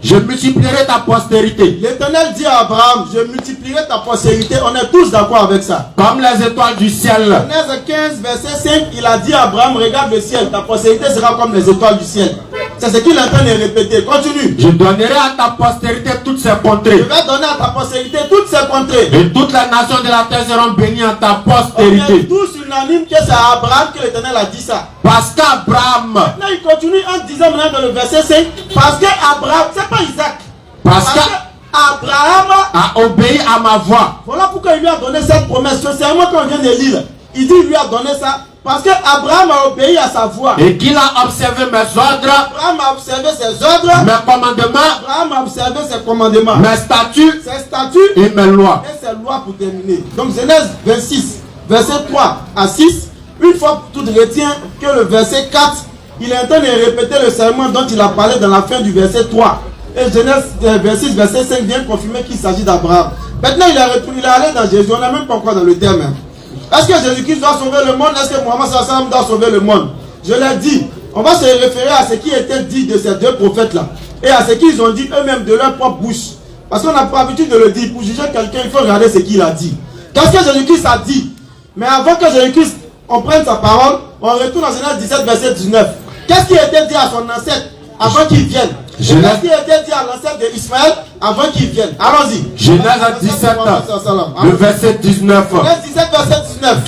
Speaker 4: Je multiplierai ta postérité.
Speaker 1: L'Éternel dit à Abraham: je multiplierai ta postérité. On est tous d'accord avec ça.
Speaker 4: Comme les étoiles du ciel.
Speaker 1: Genèse 15, verset 5, il a dit à Abraham: regarde le ciel, ta postérité sera comme les étoiles du ciel. C'est ce qu'il est en train de répéter. Continue.
Speaker 4: Je donnerai à ta postérité toutes ces
Speaker 1: Je
Speaker 4: contrées.
Speaker 1: vais donner à ta postérité toutes ces contrées.
Speaker 4: Et toutes les nations de la terre seront bénies en ta
Speaker 1: On est
Speaker 4: postérité.
Speaker 1: tous unanimes que c'est à Abraham que l'Éternel a dit ça.
Speaker 4: Parce qu'Abraham.
Speaker 1: Maintenant, il continue en disant maintenant dans le verset 5, parce que Abraham, c'est pas Isaac.
Speaker 4: Parce
Speaker 1: qu'Abraham
Speaker 4: a obéi à ma voix.
Speaker 1: Voilà pourquoi il lui a donné cette promesse. Ce serment qu'on vient de lire, il dit, il lui a donné ça parce qu'Abraham a obéi à sa voix.
Speaker 4: Et qu'il a observé mes ordres.
Speaker 1: Abraham a observé ses ordres.
Speaker 4: Mes commandements.
Speaker 1: Abraham a observé ses commandements.
Speaker 4: Mes statuts.
Speaker 1: Ses statuts.
Speaker 4: Et mes lois.
Speaker 1: Et ses lois pour terminer. Donc Genèse 26, verset 3 à 6. Une fois pour toutes, retient que le verset 4, il est en train de répéter le serment dont il a parlé dans la fin du verset 3. Et Genèse 26, verset 5 vient confirmer qu'il s'agit d'Abraham. Maintenant, il est allé dans Jésus. On n'est même pas encore dans le terme. Est-ce que Jésus-Christ doit sauver le monde? Est-ce que Mohammed sallam doit sauver le monde? Je l'ai dit. On va se référer à ce qui était dit de ces deux prophètes-là. Et à ce qu'ils ont dit eux-mêmes de leur propre bouche. Parce qu'on n'a pas l'habitude de le dire. Pour juger quelqu'un, il faut regarder ce qu'il a dit. Qu'est-ce que Jésus-Christ a dit? Mais avant que Jésus-Christ on prenne sa parole, on retourne dans Genèse 17, verset 19. Qu'est-ce qui a été dit à son ancêtre avant qu'il vienne? Qu'est-ce qui a été dit à l'ancêtre d'Ismaël avant qu'il vienne? Allons-y.
Speaker 4: Genèse 17, le verset 19.
Speaker 1: Genèse 17, verset 19.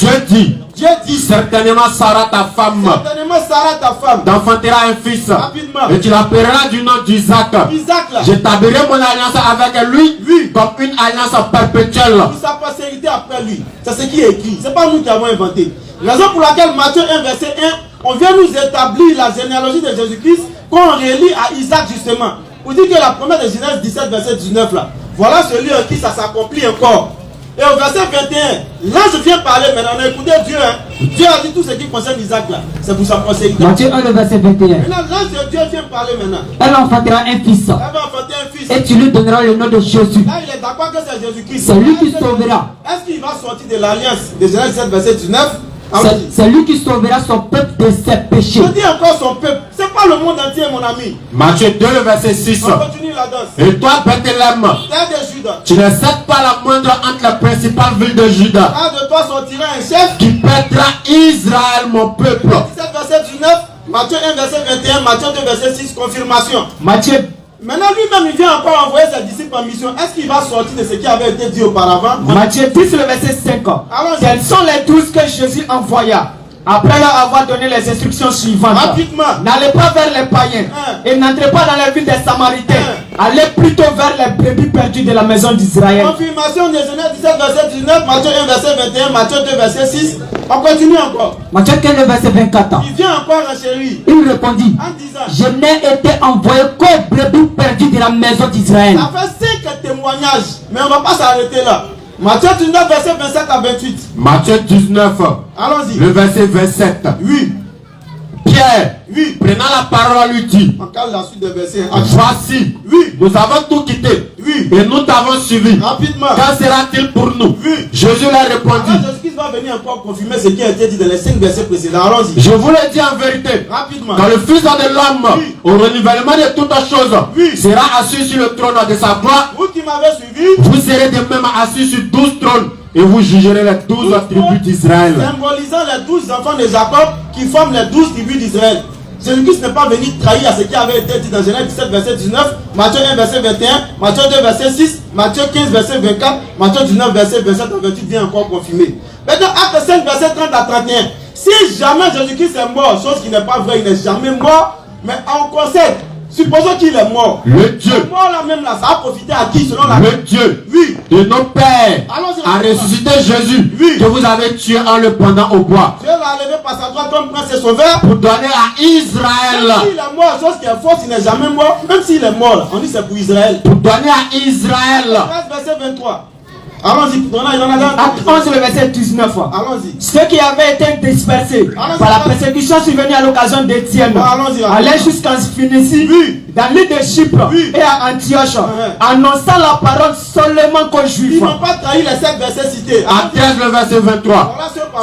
Speaker 4: Dieu dit, certainement Sarah ta femme.
Speaker 1: Certainement Sarah ta femme.
Speaker 4: T'enfanteras un fils.
Speaker 1: Rapidement.
Speaker 4: Et tu l'appelleras du nom d'Isaac.
Speaker 1: Isaac là.
Speaker 4: J'établirai mon alliance avec lui, comme une alliance perpétuelle.
Speaker 1: Pour sa postérité après lui. C'est ce qui est écrit. C'est pas nous qui avons inventé. Raison pour laquelle Matthieu 1, verset 1, on vient nous établir la généalogie de Jésus-Christ qu'on relie à Isaac justement. Vous dites que la promesse de Genèse 17, verset 19 là, voilà celui en qui ça s'accomplit encore. Et au verset 21, l'ange vient parler maintenant. Écoutez Dieu. Hein. Dieu a dit tout ce qui concerne Isaac là. C'est pour sa postérité.
Speaker 6: Matthieu 1, le verset 21.
Speaker 1: Maintenant, l'ange de Dieu vient parler maintenant.
Speaker 6: Elle enfantera un fils.
Speaker 1: Elle va enfanter un fils.
Speaker 6: Et tu lui donneras le nom de Jésus.
Speaker 1: Là, il est d'accord que c'est Jésus-Christ.
Speaker 6: C'est lui qui sauvera.
Speaker 1: Est-ce qu'il va sortir de l'alliance de Genèse 17, verset 19?
Speaker 6: C'est lui qui sauvera son peuple de ses péchés.
Speaker 1: Je dis encore son peuple. C'est pas le monde entier, mon ami.
Speaker 4: Matthieu 2, le verset 6.
Speaker 1: On continue la danse.
Speaker 4: Et toi, Bethléem,
Speaker 1: Terre de Juda.
Speaker 4: tu ne cèdes pas la moindre entre les principales villes de Juda,
Speaker 1: Là de toi sortira un chef.
Speaker 4: qui pètera Israël, mon peuple.
Speaker 1: 17, verset 19. Matthieu 1, verset 21. Matthieu 2, verset 6. Confirmation.
Speaker 3: Matthieu.
Speaker 1: Maintenant, lui-même, il vient encore envoyer ses disciples en mission. Est-ce qu'il va sortir de ce qui avait été dit auparavant?
Speaker 3: Matthieu 10, le verset 5. Quels sont les 12 que Jésus envoya après leur avoir donné les instructions suivantes?
Speaker 1: Rapidement.
Speaker 3: N'allez pas vers les païens et n'entrez pas dans les villes des Samaritains. Allez plutôt vers les brebis perdues de la maison d'Israël.
Speaker 1: Confirmation de Genèse 17, verset 19. Matthieu 1, verset 21. Matthieu 2, verset 6. On continue encore.
Speaker 6: Matthieu 15, le verset 24.
Speaker 1: Il vient encore enchérir
Speaker 6: Il répondit,
Speaker 1: en disant,
Speaker 6: je n'ai été envoyé qu'aux brebis perdues de la maison d'Israël.
Speaker 1: ça fait 5 témoignages, mais on ne va pas s'arrêter là. Matthieu 19, verset 27 à 28.
Speaker 4: Matthieu 19,
Speaker 1: Allons-y.
Speaker 4: le verset 27.
Speaker 1: Oui,
Speaker 4: Pierre,
Speaker 1: oui.
Speaker 4: prenant la parole, lui dit,
Speaker 1: On calme la suite des versets.
Speaker 4: voici,
Speaker 1: Oui,
Speaker 4: nous avons tout quitté
Speaker 1: oui.
Speaker 4: et nous t'avons suivi.
Speaker 1: Rapidement.
Speaker 4: Qu'en sera-t-il pour nous?
Speaker 1: Oui.
Speaker 4: Jésus leur
Speaker 1: Alors
Speaker 4: répondit,
Speaker 1: Jésus-Christ va venir encore confirmer ce qui a été dit dans les 5 versets précédents. Allons-y.
Speaker 4: je vous le dis en vérité,
Speaker 1: Rapidement.
Speaker 4: quand le Fils de l'homme,
Speaker 1: Oui.
Speaker 4: au renouvellement de toutes choses,
Speaker 1: Oui.
Speaker 4: sera assis sur le trône de sa gloire,
Speaker 1: Vous qui m'avez suivi,
Speaker 4: vous serez de même assis sur 12 trônes et vous jugerez les 12 tribus d'Israël.
Speaker 1: symbolisant les 12 enfants de Jacob qui forment les 12 tribus d'Israël. Jésus-Christ n'est pas venu trahir à ce qui avait été dit dans Genèse 17, verset 19, Matthieu 1, verset 21, Matthieu 2, verset 6, Matthieu 15, verset 24, Matthieu 19, verset 27 à 28 vient encore confirmer. Maintenant, acte 5, verset 30 à 31. Si jamais Jésus-Christ est mort, chose qui n'est pas vraie, il n'est jamais mort, mais on concède, supposons qu'il est mort.
Speaker 4: Le Dieu,
Speaker 1: Le mort là même là, ça a profité à qui selon la
Speaker 4: le Dieu
Speaker 1: Oui.
Speaker 4: de nos pères
Speaker 1: Allons-y,
Speaker 4: a ressuscité Jésus
Speaker 1: Oui.
Speaker 4: que vous avez tué en le pendant au bois
Speaker 1: Dieu l'a levé par sa droite comme prince et sauveur.
Speaker 4: pour donner à Israël,
Speaker 1: Même s'il est mort, chose qui est fausse, il n'est jamais mort. Même s'il est mort, là, on dit c'est pour Israël.
Speaker 4: pour donner à Israël.
Speaker 1: 13, verset 23. Allons-y, il en a dans
Speaker 3: Acte 11, le verset 19.
Speaker 1: Allons-y.
Speaker 3: Ceux qui avaient été dispersés par la persécution survenue à l'occasion d'Étienne
Speaker 1: Allons-y.
Speaker 3: allaient jusqu'à Phénicie,
Speaker 1: Oui.
Speaker 3: dans l'île de Chypre
Speaker 1: Oui.
Speaker 3: et à Antioche,
Speaker 1: Ouais.
Speaker 3: annonçant la parole seulement qu'aux
Speaker 1: Ils
Speaker 3: Juifs.
Speaker 1: n'ont pas trahi les 7 versets cités.
Speaker 4: À 13, le verset 23.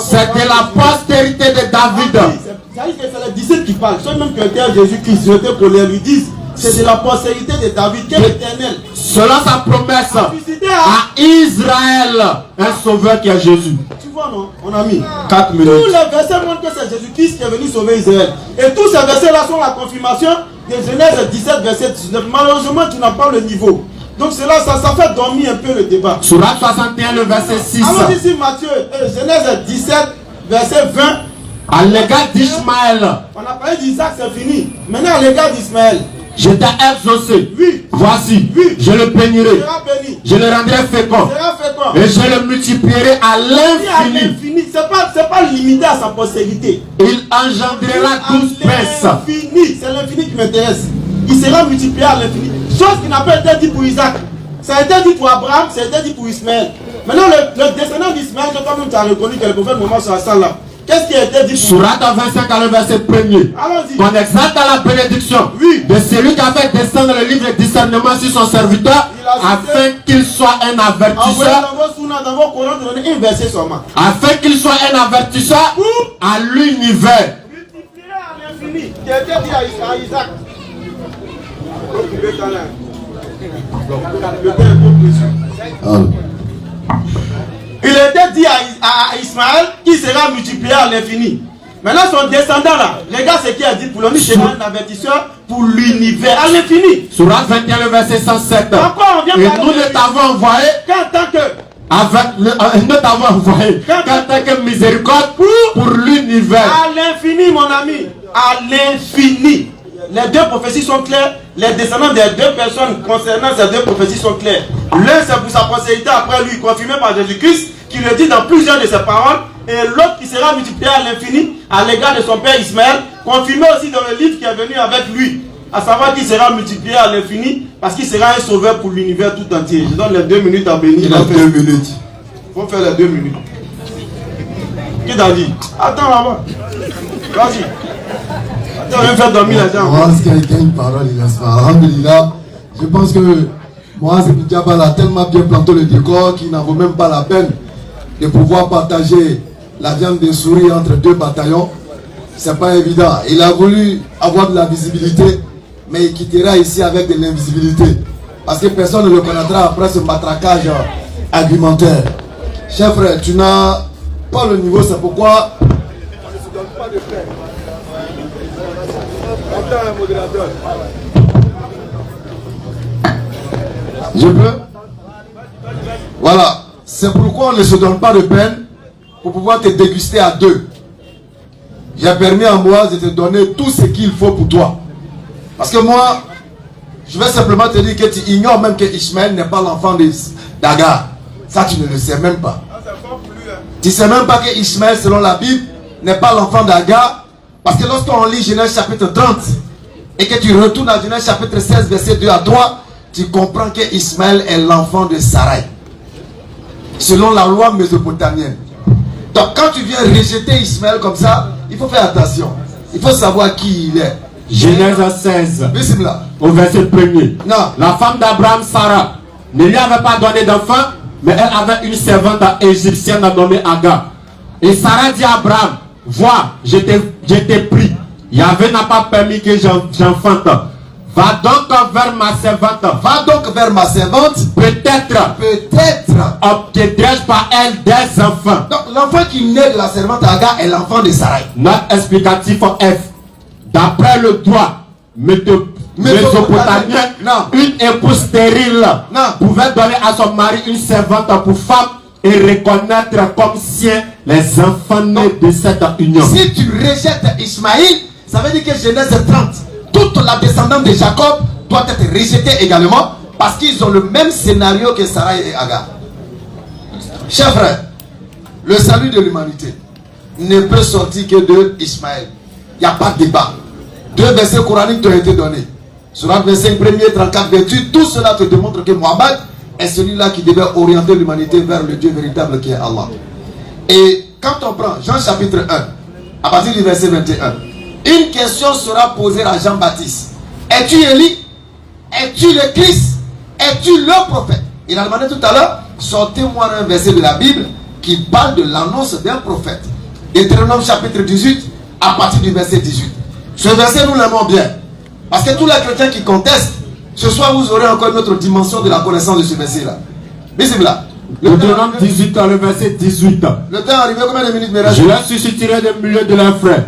Speaker 4: C'était la postérité de David.
Speaker 1: C'est les disciples qui parlent. Ceux même qui étaient Jésus-Christ, jetés pour les lui disent c'est de la postérité de David, quel éternel.
Speaker 4: Selon sa promesse
Speaker 1: Suscité
Speaker 4: à Israël, un sauveur qui est Jésus.
Speaker 1: Tu vois, non, mon ami?
Speaker 5: 4
Speaker 1: Tous
Speaker 5: minutes.
Speaker 1: les versets montrent que c'est Jésus-Christ qui est venu sauver Israël. Et tous ces versets-là sont la confirmation de Genèse 17, verset 19. Malheureusement, tu n'as pas le niveau. Donc cela, ça fait dormir un peu le débat.
Speaker 4: Surat 61, le verset 6.
Speaker 1: Allons ici, Matthieu, Genèse 17, verset 20.
Speaker 4: À l'égard d'Ishmaël,
Speaker 1: On a parlé d'Isaac, c'est fini. Maintenant, à l'égard d'Ismaël,
Speaker 4: je t'ai exaucé.
Speaker 1: oui,
Speaker 4: Voici,
Speaker 1: Oui.
Speaker 4: je le
Speaker 1: il
Speaker 4: bénirai,
Speaker 1: sera béni.
Speaker 4: je le rendrai fécond
Speaker 1: Il sera fécond.
Speaker 4: et je le multiplierai à
Speaker 1: Il est à
Speaker 4: l'infini.
Speaker 1: l'infini. C'est pas limité à sa postérité.
Speaker 4: Il engendrera 12 princes.
Speaker 1: L'infini, c'est l'infini qui m'intéresse. Il sera multiplié à l'infini. Chose qui n'a pas été dit pour Isaac. Ça a été dit pour Abraham, ça a été dit pour Ismaël. Maintenant, le descendant d'Ismaël, comme tu as reconnu que le prophète Mohammed sur la salle là. Qu'est-ce qui a été dit pour
Speaker 4: Surat 25 à le verset 1er.
Speaker 1: Allons-y.
Speaker 4: Qu'on exalte à la bénédiction
Speaker 1: Oui.
Speaker 4: de celui qui a fait descendre le livre de discernement sur son serviteur,
Speaker 1: Il a cité-
Speaker 4: afin qu'il soit un
Speaker 1: Envoyez
Speaker 4: avertisseur,
Speaker 1: dans vos sunnahs, dans vos Corans, de donner un verset seulement.
Speaker 4: afin qu'il soit un avertisseur à l'univers.
Speaker 1: Multiplié à l'infini. Qui a été dit à Isaac. Donc, il est talent. Le père est trop précieux. Il était dit à Ismaël qu'il sera multiplié à l'infini. Maintenant, son descendant là, regarde ce qu'il a dit pour lui, sera un avertisseur pour l'univers à l'infini.
Speaker 4: Surat 21, le verset 107.
Speaker 1: Encore, on vient
Speaker 4: Et
Speaker 1: parler
Speaker 4: nous
Speaker 1: de
Speaker 4: ne
Speaker 1: lui.
Speaker 4: t'avons envoyé
Speaker 1: Qu'en tant que
Speaker 4: nous t'avons envoyé qu'en tant que miséricorde pour l'univers.
Speaker 1: à l'infini, mon ami, à l'infini. Les deux prophéties sont claires. Les descendants des deux personnes concernant ces deux prophéties sont clairs. L'un c'est pour sa postérité après lui, confirmé par Jésus-Christ, qui le dit dans plusieurs de ses paroles. Et l'autre qui sera multiplié à l'infini à l'égard de son père Ismaël, confirmé aussi dans le livre qui est venu avec lui. À savoir qu'il sera multiplié à l'infini parce qu'il sera un sauveur pour l'univers tout entier. Je donne les 2 minutes à bénir.
Speaker 5: Il a 2 minutes.
Speaker 1: faut faire les 2 minutes. Qui t'a dit? Attends là-bas. Vas-y. Attends, viens faire dormir les gens.
Speaker 5: Moi, c'est quelqu'un qui parle, il laisse pas. Alhamdulillah, je pense que moi, c'est Diabal a tellement bien planté le décor qu'il n'en vaut même pas la peine de pouvoir partager la viande des souris entre 2 bataillons. C'est pas évident. Il a voulu avoir de la visibilité, mais il quittera ici avec de l'invisibilité. Parce que personne ne le connaîtra après ce matraquage argumentaire. Cher frère, tu n'as pas le niveau, c'est pourquoi on ne se donne pas de paix. Attends, un modérateur. Je peux? Voilà. C'est pourquoi on ne se donne pas de peine pour pouvoir te déguster à 2. J'ai permis à moi de te donner tout ce qu'il faut pour toi. Parce que moi, je vais simplement te dire que tu ignores même que Ishmaël n'est pas l'enfant d'Agar. Ça, tu ne le sais même pas. Tu ne sais même pas que Ishmaël, selon la Bible, n'est pas l'enfant d'Agar. Parce que lorsqu'on lit Genèse chapitre 30 et que tu retournes à Genèse chapitre 16, verset 2 à 3, tu comprends que Ishmaël est l'enfant de Sarai. Selon la loi mésopotamienne. Donc quand tu viens rejeter Ishmaël comme ça, il faut faire attention. Il faut savoir qui il est.
Speaker 4: Genèse 16,
Speaker 5: Bismillah.
Speaker 4: au verset 1er.
Speaker 5: Non.
Speaker 4: La femme d'Abraham, Sarah, ne lui avait pas donné d'enfant, mais elle avait une servante égyptienne nommée Agar. Et Sarah dit à Abraham, vois, je t'ai pris. Yahvé n'a pas permis que j'enfante. Va donc vers ma servante.
Speaker 5: Va donc vers ma servante.
Speaker 4: Peut-être obtiendrai-je par elle des enfants.
Speaker 5: Donc l'enfant qui naît de la servante Agar est l'enfant de Sarai.
Speaker 4: Note explicatif F. D'après le droit mésopotamien, une épouse stérile pouvait donner à son mari une servante pour femme et reconnaître comme sien les enfants nés de cette union.
Speaker 5: Si tu rejettes Ismaïl, ça veut dire que Genèse 30, toute la descendance de Jacob doit être rejetée également parce qu'ils ont le même scénario que Sarah et Agar. Chers frères, le salut de l'humanité ne peut sortir que de Ismaël. Il n'y a pas de débat. 2 versets coraniques t'ont été donnés. Surat 25, 1er, 34, 28, tout cela te démontre que Mohammed est celui-là qui devait orienter l'humanité vers le Dieu véritable qui est Allah. Et quand on prend Jean chapitre 1, à partir du verset 21, une question sera posée à Jean-Baptiste. Es-tu Élie? Es-tu le Christ? Es-tu le prophète? Il a demandé tout à l'heure, sortez-moi un verset de la Bible qui parle de l'annonce d'un prophète. Deutéronome chapitre 18, à partir du verset 18. Ce verset, nous l'aimons bien. Parce que tous les chrétiens qui contestent, ce soir vous aurez encore une autre dimension de la connaissance de ce verset-là. Bismillah.
Speaker 4: Deutéronome 18, le verset 18.
Speaker 5: Le temps est arrivé, combien de minutes me reste?
Speaker 4: Je les susciterai du milieu de leurs frères.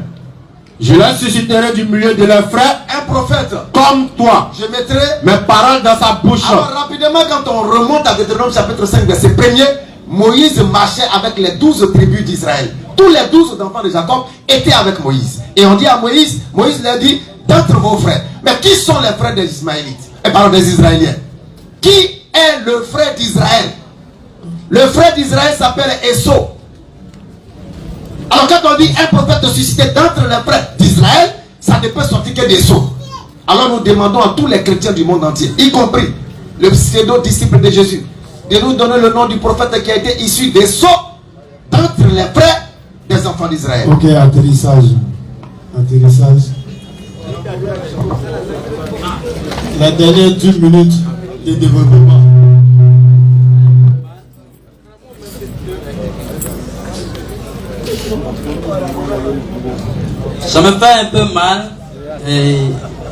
Speaker 4: Je les susciterai du milieu de leurs frères.
Speaker 5: Un prophète
Speaker 4: comme toi.
Speaker 5: Je mettrai
Speaker 4: mes paroles dans sa bouche.
Speaker 5: Alors rapidement, quand on remonte à Deutéronome chapitre 5, verset 1er, Moïse marchait avec les 12 tribus d'Israël. Tous les 12 enfants de Jacob étaient avec Moïse. Et on dit à Moïse, Moïse leur dit, d'entre vos frères. Mais qui sont les frères des Ismaélites? Pardon, des Israéliens. Qui est le frère d'Israël? Le frère d'Israël s'appelle Esso. Alors quand on dit un prophète suscité d'entre les frères d'Israël, ça ne peut sortir que d'Esso. Alors nous demandons à tous les chrétiens du monde entier, y compris le pseudo-disciple de Jésus, de nous donner le nom du prophète qui a été issu d'Esso, d'entre les frères des enfants d'Israël. Ok, atterrissage. Atterrissage.
Speaker 1: La dernière 10 minutes de développement.
Speaker 2: Ça me fait un peu mal.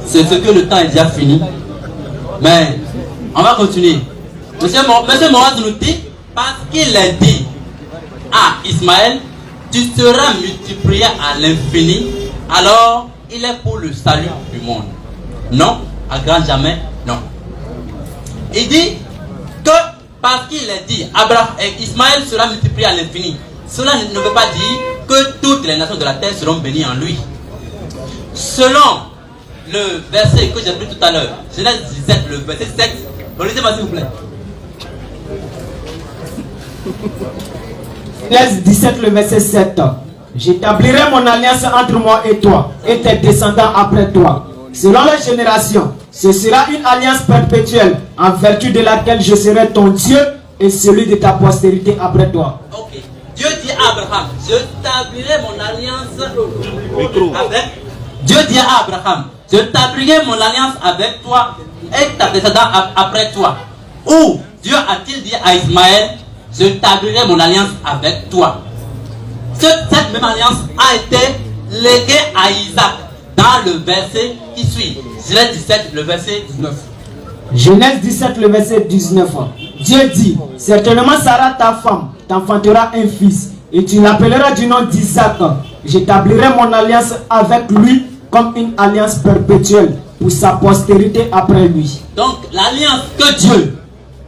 Speaker 2: C'est ce que le temps est déjà fini. Mais on va continuer. Monsieur Moaz nous dit, parce qu'il a dit à Ismaël, tu seras multiplié à l'infini, alors il est pour le salut du monde. Non, à grand jamais, non. Il dit que parce qu'il a dit, Ismaël sera multiplié à l'infini, cela ne veut pas dire que toutes les nations de la terre seront bénies en lui. Selon le verset que j'ai pris tout à l'heure, Genèse 17, le verset 7, relisez-moi s'il vous plaît.
Speaker 3: Genèse 17, le verset 7. J'établirai mon alliance entre moi et toi, et tes descendants après toi. Selon les générations, ce sera une alliance perpétuelle, en vertu de laquelle je serai ton Dieu et celui de ta postérité après toi.
Speaker 2: Ok. Dieu dit à Abraham, je tablirai mon alliance avec. Dieu dit à Abraham, je tablirai mon alliance avec toi et ta descendance après toi. Ou Dieu a-t-il dit à Ismaël, je tablirai mon alliance avec toi. Cette même alliance a été léguée à Isaac dans le verset qui suit. Genèse 17, le verset 19.
Speaker 3: Genèse 17, le verset 19. Dieu dit, certainement Sarah, ta femme, t'enfantera un fils, et tu l'appelleras du nom d'Isaac. J'établirai mon alliance avec lui comme une alliance perpétuelle pour sa postérité après lui.
Speaker 2: Donc, l'alliance que Dieu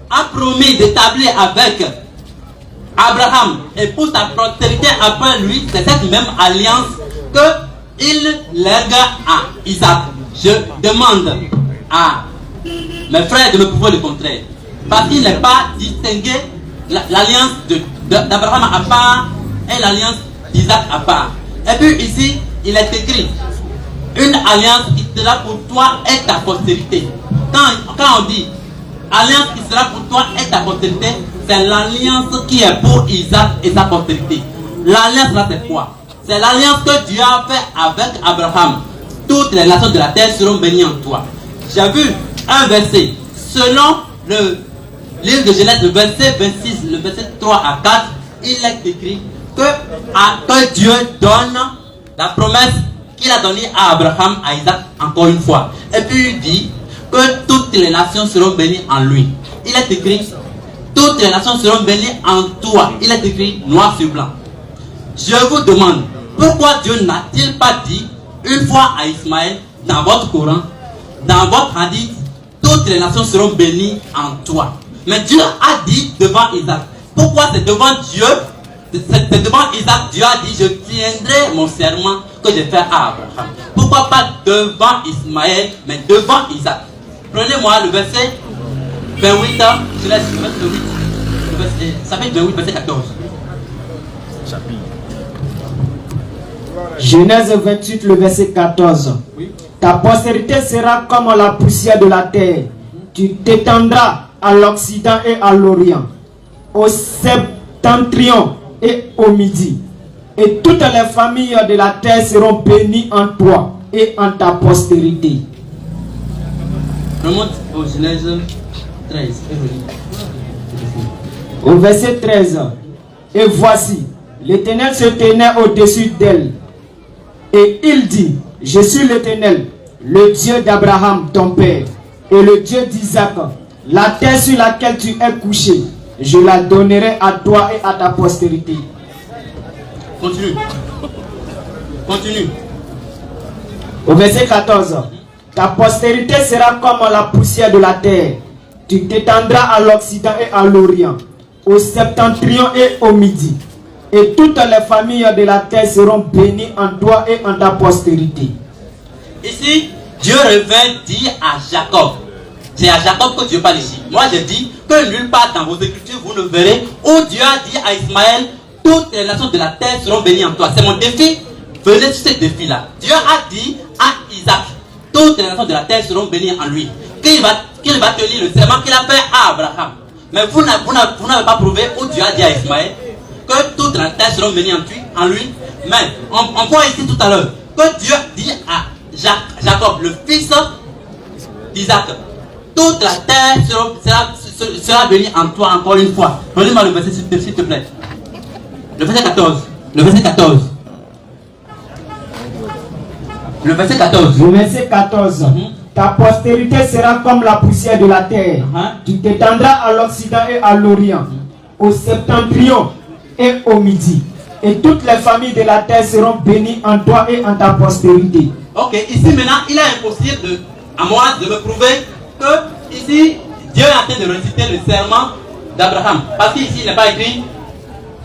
Speaker 2: a promis d'établir avec Abraham et pour sa postérité après lui, c'est cette même alliance qu'il lègue à Isaac. Je demande à mes frères de me prouver le contraire. Parce qu'il n'est pas distingué l'alliance d'Abraham à part et l'alliance d'Isaac à part. Et puis ici, il est écrit une alliance qui sera pour toi et ta postérité. Quand on dit alliance qui sera pour toi et ta postérité, c'est l'alliance qui est pour Isaac et sa postérité. L'alliance là, c'est quoi? C'est l'alliance que Dieu a fait avec Abraham. Toutes les nations de la terre seront bénies en toi. J'ai vu un verset. Selon le livre de Genèse, le verset 26, le verset 3 à 4, il est écrit que Dieu donne la promesse qu'il a donnée à Abraham, à Isaac, encore une fois. Et puis il dit que toutes les nations seront bénies en lui. Il est écrit, toutes les nations seront bénies en toi. Il est écrit noir sur blanc. Je vous demande, pourquoi Dieu n'a-t-il pas dit une fois à Ismaël, dans votre Coran, dans votre hadith, toutes les nations seront bénies en toi. Mais Dieu a dit devant Isaac. Pourquoi c'est devant Dieu? C'est devant Isaac, Dieu a dit, je tiendrai mon serment que j'ai fait à Abraham. Pourquoi pas devant Ismaël, mais devant Isaac? Prenez-moi le verset 28, je laisse le verset 8, ça fait 28, verset 14.
Speaker 3: Genèse 28, le verset 14. Oui. Ta postérité sera comme la poussière de la terre. Tu t'étendras à l'Occident et à l'Orient, au septentrion et au midi. Et toutes les familles de la terre seront bénies en toi et en ta postérité.
Speaker 2: Remonte au Genèse 13.
Speaker 3: Au verset 13. Et voici, l'Éternel se tenait au-dessus d'elle. Et il dit, je suis l'Éternel, le Dieu d'Abraham, ton père, et le Dieu d'Isaac. La terre sur laquelle tu es couché, je la donnerai à toi et à ta postérité.
Speaker 2: Continue. Continue.
Speaker 3: Au verset 14. Ta postérité sera comme la poussière de la terre. Tu t'étendras à l'Occident et à l'Orient, au septentrion et au midi. Et toutes les familles de la terre seront bénies en toi et en ta postérité.
Speaker 2: Ici, Dieu revient dire à Jacob. C'est à Jacob que Dieu parle ici. Moi, je dis que nulle part dans vos écritures, vous ne verrez où Dieu a dit à Ismaël, toutes les nations de la terre seront bénies en toi. C'est mon défi. Venez sur ce défi-là. Dieu a dit à Isaac, toutes les nations de la terre seront bénies en lui. Qu'il va tenir le serment qu'il a fait à Abraham. Mais vous n'avez pas prouvé où Dieu a dit à Ismaël que toutes les terres seront bénies en lui. Mais on voit ici tout à l'heure que Dieu dit à Jacob, le fils d'Isaac, toute la terre sera bénie en toi encore une fois. Prenez-moi le verset s'il te plaît. Le verset 14. Le verset 14. Le verset 14.
Speaker 3: Le verset 14. Ta postérité sera comme la poussière de la terre. Tu t'étendras à l'Occident et à l'Orient, au septentrion et au midi. Et toutes les familles de la terre seront bénies en toi et en ta postérité.
Speaker 2: Ok, ici maintenant, il est impossible à moi de me prouver que ici, Dieu est en train de réciter le serment d'Abraham. Parce qu'ici, il n'est pas écrit,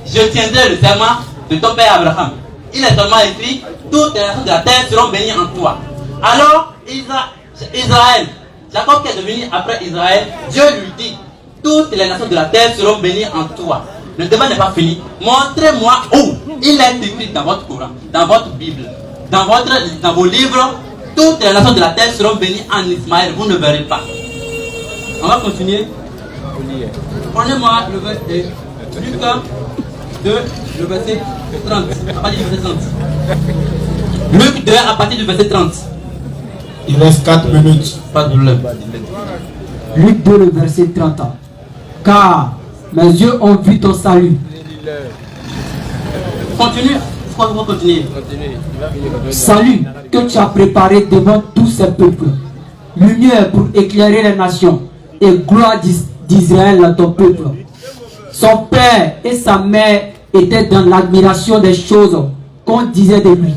Speaker 2: je tiendrai le serment de ton père Abraham. Il est seulement écrit, toutes les nations de la terre seront bénies en toi. Alors, Israël, Jacob qui est devenu après Israël, Dieu lui dit, toutes les nations de la terre seront bénies en toi. Le débat n'est pas fini. Montrez-moi où il est écrit dans votre Coran, dans votre Bible, dans vos livres, toutes les nations de la terre seront bénies en Ismaël. Vous ne verrez pas. On va continuer. Prenez-moi le verset Luc 2, le verset 30. À partir du verset 30. Luc 2 à partir du verset 30.
Speaker 1: Il reste 4 minutes.
Speaker 2: Pas de problème.
Speaker 6: Luc 2, le verset 30. Car mes yeux ont vu ton salut.
Speaker 2: Continue. Pourquoi vous continuez?
Speaker 6: Salut que tu as préparé devant tous ces peuples. Lumière pour éclairer les nations. Et gloire d'Israël, ton peuple. Son père et sa mère étaient dans l'admiration des choses qu'on disait de lui.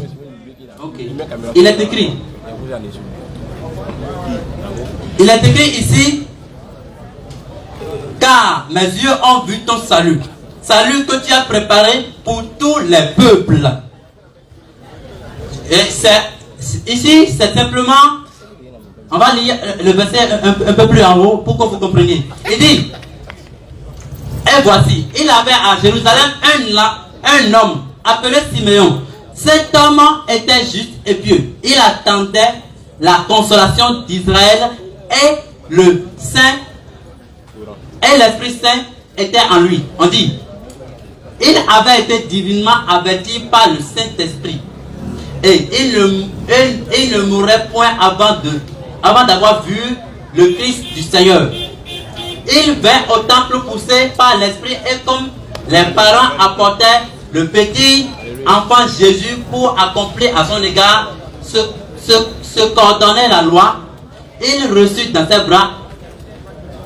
Speaker 2: Ok. Il est écrit. Il est écrit ici. Car mes yeux ont vu ton salut. Salut que tu as préparé pour tous les peuples. Et ici, c'est simplement. On va lire le verset un peu plus en haut pour que vous compreniez. Il dit. Et voici, il avait à Jérusalem un homme appelé Siméon. Cet homme était juste et pieux. Il attendait la consolation d'Israël et le Saint et l'Esprit Saint était en lui. On dit, il avait été divinement averti par le Saint-Esprit et il ne mourrait point avant d'avoir vu le Christ du Seigneur. Il vint au temple poussé par l'Esprit et comme les parents apportaient le petit enfant Jésus pour accomplir à son égard ce qu'ordonnait la loi, il reçut dans ses bras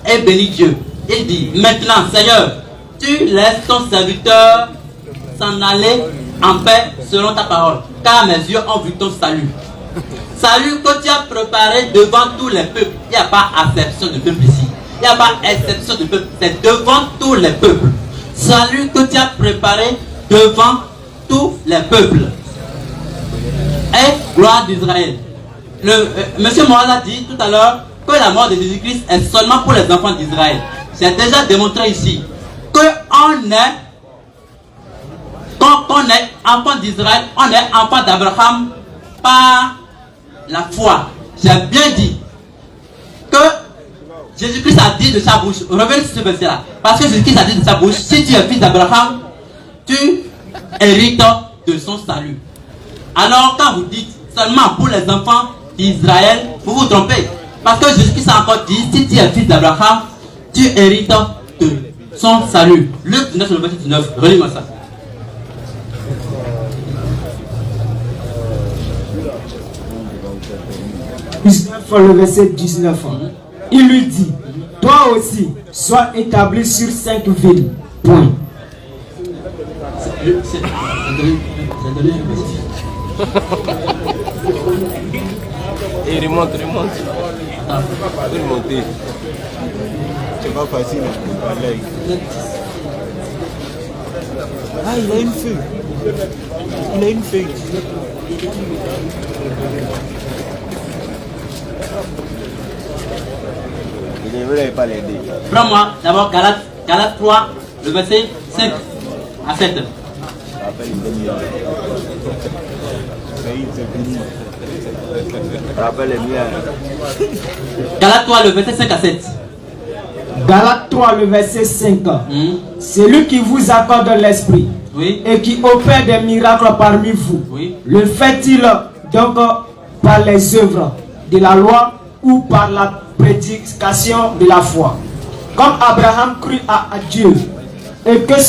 Speaker 2: et bénit Dieu. Il dit, maintenant Seigneur, tu laisses ton serviteur s'en aller en paix selon ta parole, car mes yeux ont vu ton salut. Salut que tu as préparé devant tous les peuples. Il n'y a pas acception de peuple ici. Il n'y a pas exception de peuple. C'est devant tous les peuples. Salut que tu as préparé devant tous les peuples. Et gloire d'Israël. Monsieur Moïse a dit tout à l'heure que la mort de Jésus-Christ est seulement pour les enfants d'Israël. J'ai déjà démontré ici que quand on est enfant d'Israël, on est enfant d'Abraham par la foi. J'ai bien dit que Jésus-Christ a dit de sa bouche, revenez sur ce verset-là, parce que Jésus-Christ a dit de sa bouche, si tu es fils d'Abraham, tu hérites de son salut. Alors quand vous dites seulement pour les enfants d'Israël, vous vous trompez. Parce que Jésus-Christ a encore dit, si tu es fils d'Abraham, tu hérites de son salut. Luc 19, le verset 19, relis-moi ça.
Speaker 3: Le verset 19. Il lui dit, toi aussi, sois établi sur 5 villes. Point.
Speaker 7: Et remonte. Remonter. C'est pas facile. Ah, il a une feuille. Je ne voulais pas l'aider.
Speaker 2: Prends-moi d'abord Galates 3, le verset 5 à 7. Galates 3, le verset 5 à 7.
Speaker 3: Galates 3, le verset 5. C'est lui qui vous accorde l'esprit,
Speaker 2: oui,
Speaker 3: et qui opère des miracles parmi vous.
Speaker 2: Oui.
Speaker 3: Le fait-il donc par les œuvres de la loi ou par la prédication de la foi? Comme Abraham crut à Dieu et que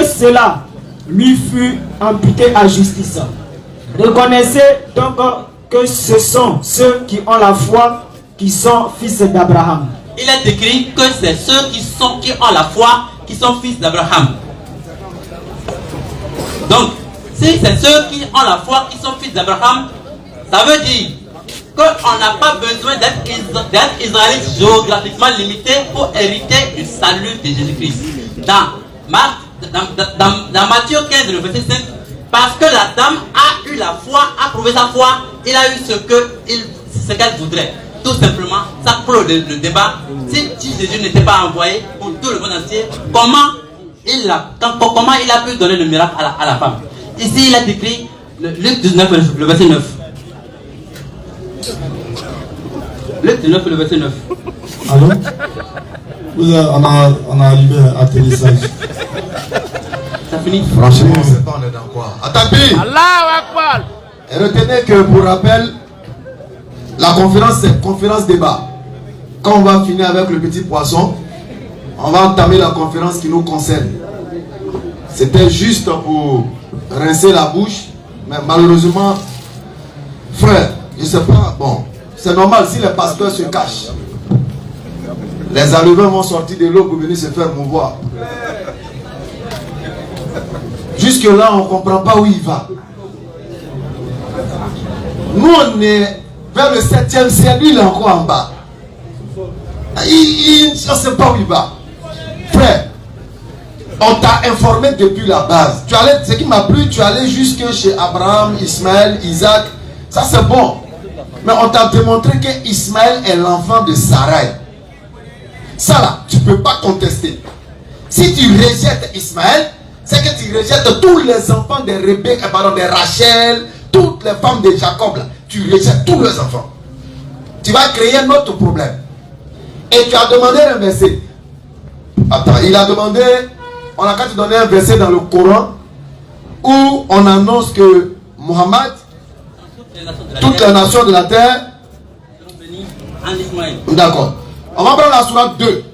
Speaker 3: cela lui fut imputé à justice. Reconnaissez donc que ce sont ceux qui ont la foi qui sont fils d'Abraham.
Speaker 2: Il est écrit que c'est ceux qui ont la foi qui sont fils d'Abraham. Donc, si c'est ceux qui ont la foi qui sont fils d'Abraham, ça veut dire qu'on n'a pas besoin d'être israélite géographiquement limité pour hériter du salut de Jésus-Christ. Dans Matthieu 15, le verset 5, parce que la dame a eu la foi, a prouvé sa foi, il a eu ce qu'elle voudrait. Tout simplement, ça clôt le débat. Si Jésus n'était pas envoyé pour tout le monde entier, comment il a pu donner le miracle à la femme? Ici, il a écrit, Luc 19, le verset 9. Luc 19, le verset 9.
Speaker 3: Alors,
Speaker 1: On a arrivé à atterrissage.
Speaker 2: Ça finit.
Speaker 5: Franchement, on ne sait pas on est dans quoi. Attendez.
Speaker 7: Allah Akbar.
Speaker 5: Et retenez que pour rappel, la conférence c'est conférence débat. Quand on va finir avec le petit poisson, on va entamer la conférence qui nous concerne. C'était juste pour rincer la bouche, mais malheureusement, frère, je ne sais pas, bon, c'est normal si les pasteurs se cachent. Les arrivants vont sortir de l'eau pour venir se faire mouvoir. Jusque là, on ne comprend pas où il va. Nous, on est vers le 7e ciel, lui, il est encore en bas. On ne sait pas où il va. Frère, on t'a informé depuis la base. Tu allais, ce qui m'a plu, tu allais jusque chez Abraham, Ismaël, Isaac. Ça, c'est bon. Mais on t'a démontré que Ismaël est l'enfant de Sarai. Ça là, tu ne peux pas contester. Si tu rejettes Ismaël, c'est que tu rejettes tous les enfants de Rebecca, pardon, de Rachel, toutes les femmes de Jacob là. Tu rejettes tous les enfants. Tu vas créer un autre problème. Et tu as demandé un verset. Attends, il a demandé, on a qu'à te donner un verset dans le Coran où on annonce que Mohammed, toutes les nations de la terre, d'accord. On va prendre la sourate 2.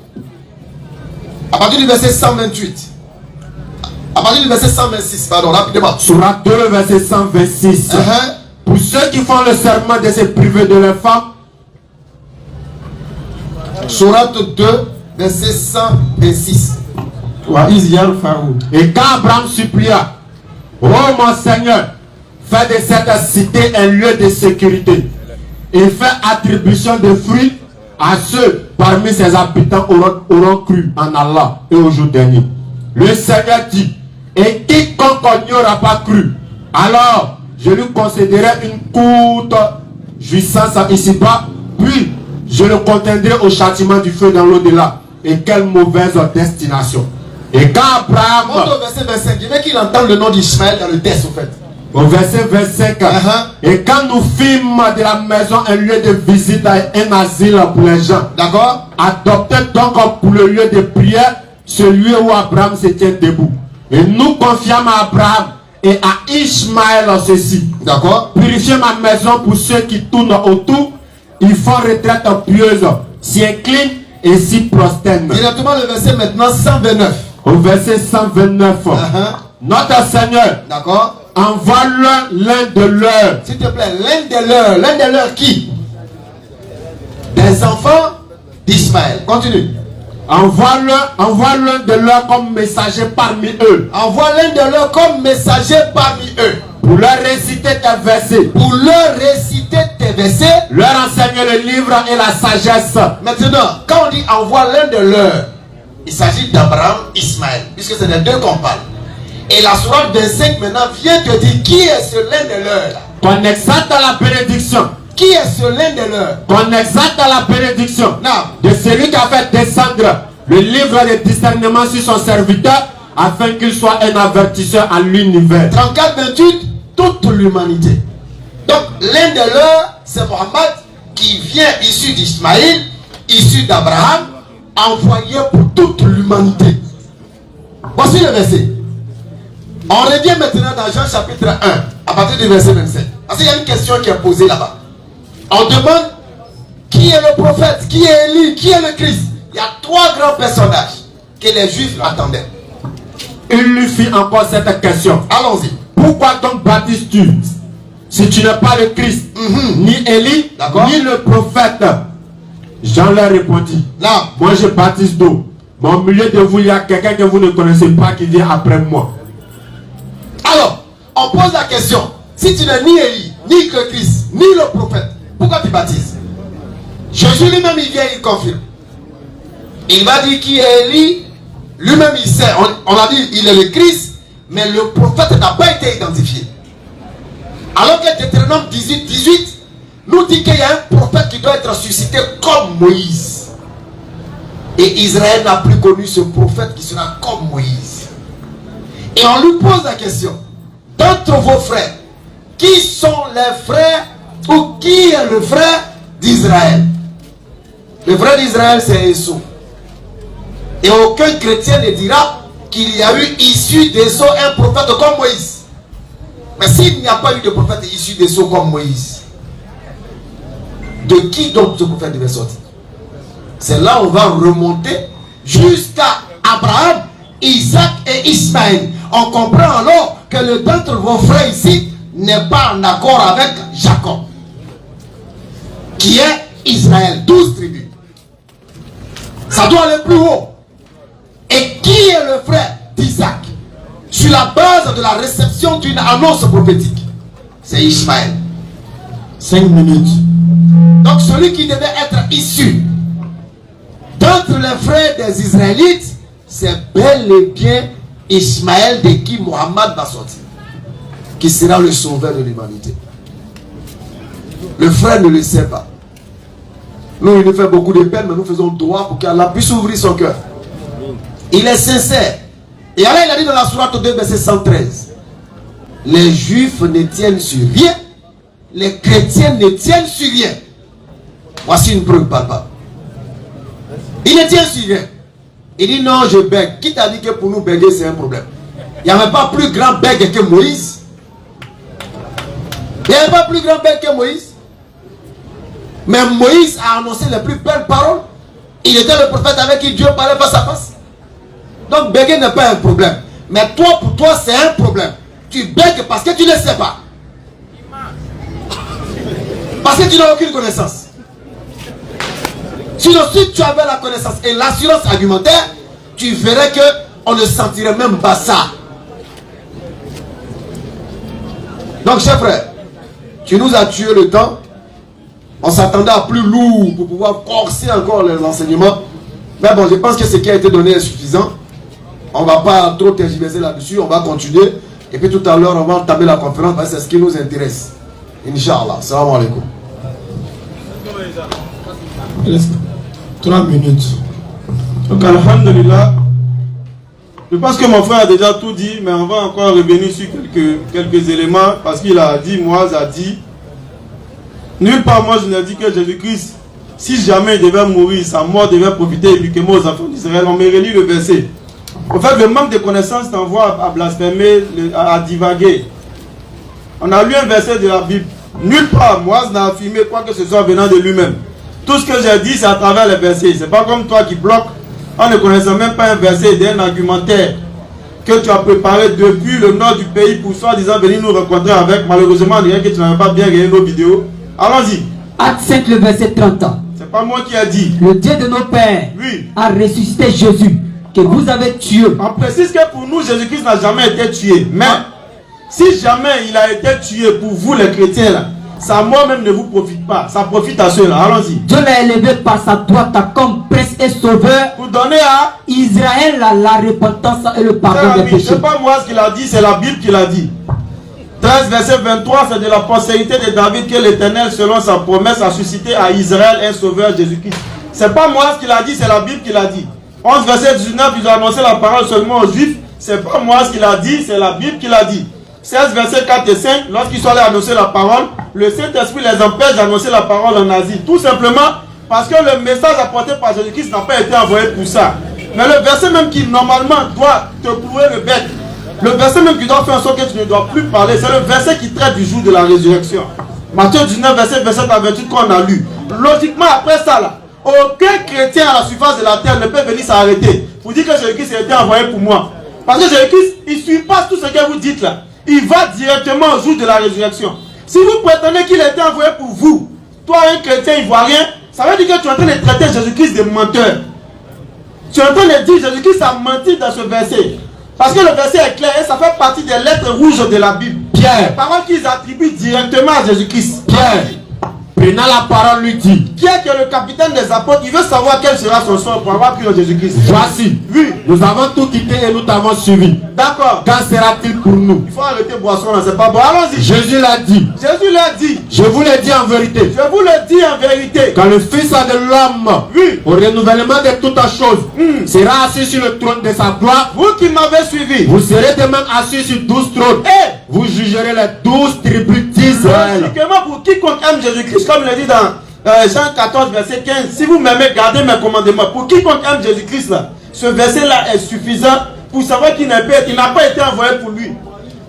Speaker 5: À partir du verset 128. À partir du verset 126, pardon, rapidement.
Speaker 4: Sourate 2, le verset 126. Pour ceux qui font le serment de se priver de leurs femmes.
Speaker 5: Sourate 2, verset 126.
Speaker 4: Et quand Abraham supplia, ô mon Seigneur, fais de cette cité un lieu de sécurité et fais attribution de fruits à ceux parmi ses habitants auront cru en Allah et au jour dernier. Le Seigneur dit, et quiconque n'y aura pas cru, alors je lui concéderai une courte jouissance ici-bas, puis je le contraindrai au châtiment du feu dans l'au-delà. Et quelle mauvaise destination. Et quand Abraham...
Speaker 5: Au verset 25, il veut qu'il entende le nom d'Ismaël dans le texte, au fait.
Speaker 4: Au verset 25, et quand nous fîmes de la maison un lieu de visite et un asile pour les gens,
Speaker 5: d'accord,
Speaker 4: adoptez donc pour le lieu de prière ce lieu où Abraham se tient debout. Et nous confiâmes à Abraham et à Ishmaël ceci.
Speaker 5: D'accord.
Speaker 4: Purifiez ma maison pour ceux qui tournent autour. Ils font retraite pieuse, s'y inclinent et s'y prosternent.
Speaker 5: Directement le verset maintenant 129.
Speaker 4: Au verset 129. Notre Seigneur,
Speaker 5: d'accord,
Speaker 4: envoie l'un de leurs.
Speaker 5: S'il te plaît, l'un de leurs qui? Des enfants d'Ismaël. Continue.
Speaker 4: Envoie l'un de leurs comme messager parmi eux.
Speaker 5: Envoie l'un de leurs comme messager parmi eux.
Speaker 4: Pour leur réciter tes versets.
Speaker 5: Pour leur réciter tes versets.
Speaker 4: Leur enseigner le livre et la sagesse.
Speaker 5: Maintenant, quand on dit envoie l'un de leurs, il s'agit d'Abraham, Ismaël, puisque c'est les deux qu'on parle. Et la sourate 25 maintenant vient te dire qui est ce l'un de leurs.
Speaker 4: Qu'on exalte à la bénédiction.
Speaker 5: Qui est ce l'un de leurs?
Speaker 4: Qu'on exalte à la bénédiction.
Speaker 5: Non.
Speaker 4: De celui qui a fait descendre le livre de discernement sur son serviteur, afin qu'il soit un avertisseur à l'univers.
Speaker 5: 34-28, toute l'humanité. Donc l'un de leurs, c'est Mohammed, qui vient issu d'Ismaïl, issu d'Abraham, envoyé pour toute l'humanité. Voici le verset. On revient maintenant dans Jean chapitre 1, à partir du verset 27. Parce qu'il y a une question qui est posée là-bas. On demande qui est le prophète, qui est Élie, qui est le Christ. Il y a trois grands personnages que les Juifs attendaient.
Speaker 4: Il lui fit encore cette question.
Speaker 5: Allons-y.
Speaker 4: Pourquoi donc baptises-tu si tu n'es pas le Christ, ni Élie, ni le prophète? Jean leur répondit.
Speaker 5: Là.
Speaker 4: Moi je baptise d'eau. Mais au milieu de vous, il y a quelqu'un que vous ne connaissez pas qui vient après moi.
Speaker 5: Alors, on pose la question. Si tu n'es ni Élie, ni le Christ, ni le prophète, pourquoi tu baptises? Jésus lui-même, il vient, il confirme. Il va dire qui est Élie. Lui-même, il sait. On a dit, il est le Christ, mais le prophète n'a pas été identifié. Alors que Deutéronome 18 nous dit qu'il y a un prophète qui doit être suscité comme Moïse. Et Israël n'a plus connu ce prophète qui sera comme Moïse. Et on lui pose la question. D'entre vos frères, qui sont les frères ou qui est le frère d'Israël? Le frère d'Israël, c'est Esau. Et aucun chrétien ne dira qu'il y a eu issu des eaux un prophète comme Moïse. Mais s'il n'y a pas eu de prophète issu des eaux comme Moïse, de qui donc ce prophète devait sortir? C'est là où on va remonter jusqu'à Abraham, Isaac et Ismaël. On comprend alors que le d'entre vos frères ici n'est pas en accord avec Jacob, qui est Israël, 12 tribus. Ça doit aller plus haut. Et qui est le frère d'Isaac? Sur la base de la réception d'une annonce prophétique, c'est Ismaël.
Speaker 1: 5 minutes.
Speaker 5: Donc celui qui devait être issu d'entre les frères des Israélites, c'est bel et bien Ismaël de qui Mohammed va sortir, qui sera le sauveur de l'humanité. Le frère ne le sait pas. Nous, il nous fait beaucoup de peine, mais nous faisons droit pour qu'Allah puisse ouvrir son cœur. Il est sincère. Et Allah, il a dit dans la sourate 2, verset 113, les juifs ne tiennent sur rien, les chrétiens ne tiennent sur rien. Voici une preuve palpable. Il ne tient sur rien. Il dit non, je bègue. Qui t'a dit que pour nous béguer c'est un problème? Il n'y avait pas plus grand bègue que Moïse. Il n'y avait pas plus grand bègue que Moïse. Mais Moïse a annoncé les plus belles paroles. Il était le prophète avec qui Dieu parlait face à face. Donc béguer n'est pas un problème. Mais toi, pour toi, c'est un problème. Tu bègues parce que tu ne sais pas. Parce que tu n'as aucune connaissance. Sinon, si tu avais la connaissance et l'assurance argumentaire, tu verrais qu'on ne sentirait même pas ça. Donc, chers frères, tu nous as tué le temps. On s'attendait à plus lourd pour pouvoir corser encore les enseignements. Mais bon, je pense que ce qui a été donné est suffisant. On ne va pas trop tergiverser là-dessus. On va continuer. Et puis tout à l'heure, on va entamer la conférence parce que c'est ce qui nous intéresse. Inch'Allah. Salam alaikum.
Speaker 1: 3 minutes. Donc, alhamdulillah. Je pense que mon frère a déjà tout dit, mais on va encore revenir sur quelques éléments parce qu'il a dit, Moaz a dit, nulle part moi je n'ai dit que Jésus-Christ, si jamais il devait mourir, sa mort devait profiter uniquement aux enfants d'Israël. On me relit le verset. En fait, le manque de connaissances t'envoie à blasphémer, à divaguer. On a lu un verset de la Bible. Nulle part Moaz n'a affirmé quoi que ce soit venant de lui-même. Tout ce que j'ai dit, c'est à travers les versets. C'est pas comme toi qui bloques en ne connaissant même pas un verset d'un argumentaire que tu as préparé depuis le nord du pays pour soi-disant venir nous rencontrer avec. Malheureusement, rien que tu n'avais pas bien regardé nos vidéos. Allons-y.
Speaker 6: Acte 5, le verset 30.
Speaker 1: C'est pas moi qui ai dit.
Speaker 6: Le Dieu de nos pères a ressuscité Jésus, que vous avez tué.
Speaker 1: On précise que pour nous, Jésus-Christ n'a jamais été tué. Mais si jamais il a été tué pour vous les chrétiens là, sa mort même ne vous profite pas. Ça profite à ceux-là. Allons-y.
Speaker 6: Dieu l'a élevé par sa droite comme prince et sauveur.
Speaker 1: Pour donner à
Speaker 6: Israël la repentance et le pardon des péchés.
Speaker 1: C'est pas moi ce qu'il a dit, c'est la Bible qui l'a dit. 13 verset 23, c'est de la postérité de David que l'Éternel, selon sa promesse, a suscité à Israël un sauveur, Jésus-Christ. C'est pas moi ce qu'il a dit, c'est la Bible qui l'a dit. 11 verset 19, ils ont annoncé la parole seulement aux Juifs. C'est pas moi ce qu'il a dit, c'est la Bible qui l'a dit. 16 verset 4 et 5, lorsqu'ils sont allés annoncer la parole, le Saint-Esprit les empêche d'annoncer la parole en Asie. Tout simplement parce que le message apporté par Jésus-Christ n'a pas été envoyé pour ça. Mais le verset même qui normalement doit te clouer le bec, le verset même qui doit faire en sorte que tu ne dois plus parler, c'est le verset qui traite du jour de la résurrection. Matthieu 19, verset 27 à 28 qu'on a lu. Logiquement, après ça, là, aucun chrétien à la surface de la terre ne peut venir s'arrêter pour dire que Jésus-Christ a été envoyé pour moi. Parce que Jésus-Christ, il ne suit pas tout ce que vous dites là. Il va directement au jour de la résurrection. Si vous prétendez qu'il a été envoyé pour vous, toi un chrétien ivoirien, ça veut dire que tu es en train de traiter Jésus-Christ de menteur. Tu es en train de dire Jésus-Christ a menti dans ce verset. Parce que le verset est clair et ça fait partie des lettres rouges de la Bible.
Speaker 4: Pierre,
Speaker 1: les paroles qu'ils attribuent directement à Jésus-Christ.
Speaker 4: Pierre, prenant la parole, lui dit,
Speaker 1: Pierre, qui est le capitaine des apôtres, il veut savoir quel sera son sort pour avoir cru en Jésus-Christ.
Speaker 4: Voici,
Speaker 1: oui,
Speaker 4: nous avons tout quitté et nous t'avons suivi.
Speaker 1: D'accord.
Speaker 4: Quand sera-t-il pour nous?
Speaker 1: Il faut arrêter boisson là, c'est pas bon. Allons-y.
Speaker 4: Jésus l'a dit.
Speaker 1: Jésus l'a dit.
Speaker 4: Je vous l'ai dit en vérité.
Speaker 1: Je vous le dis en vérité.
Speaker 4: Quand le Fils de l'homme,
Speaker 1: oui,
Speaker 4: au renouvellement de toutes choses, sera assis sur le trône de sa gloire,
Speaker 1: vous qui m'avez suivi,
Speaker 4: vous serez de même assis sur 12 trônes.
Speaker 1: Et
Speaker 4: vous jugerez les 12 tribus d'Israël.
Speaker 1: Logiquement, pour quiconque aime Jésus-Christ, comme il le dit dans Jean 14, verset 15, si vous m'aimez, gardez mes commandements. Pour quiconque aime Jésus-Christ, là, ce verset-là est suffisant pour savoir qu'il n'a pas été envoyé pour lui.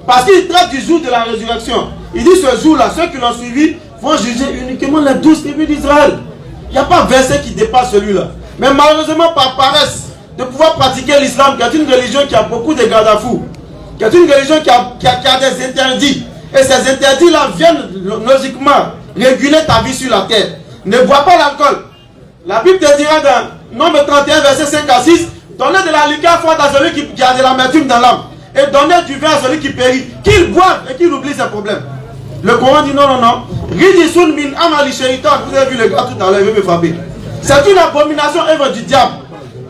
Speaker 1: Parce qu'il traite du jour de la résurrection. Il dit ce jour-là, ceux qui l'ont suivi vont juger uniquement les 12 tribus d'Israël. Il n'y a pas de verset qui dépasse celui-là. Mais malheureusement, par paresse de pouvoir pratiquer l'islam, qui est une religion qui a beaucoup de garde-à-fous, qui est une religion qui a des interdits. Et ces interdits-là viennent logiquement réguler ta vie sur la terre. Ne bois pas l'alcool. La Bible te dira dans Nombre 31, verset 5 à 6, donnez de la liqueur forte à celui qui a de l'amertume dans l'âme. Et donnez du vin à celui qui périt. Qu'il boive et qu'il oublie ses problèmes. Le Coran dit non, non, non. Ridisun min amali shaitan. Vous avez vu le gars tout à l'heure, il veut me frapper. C'est une abomination œuvre du diable.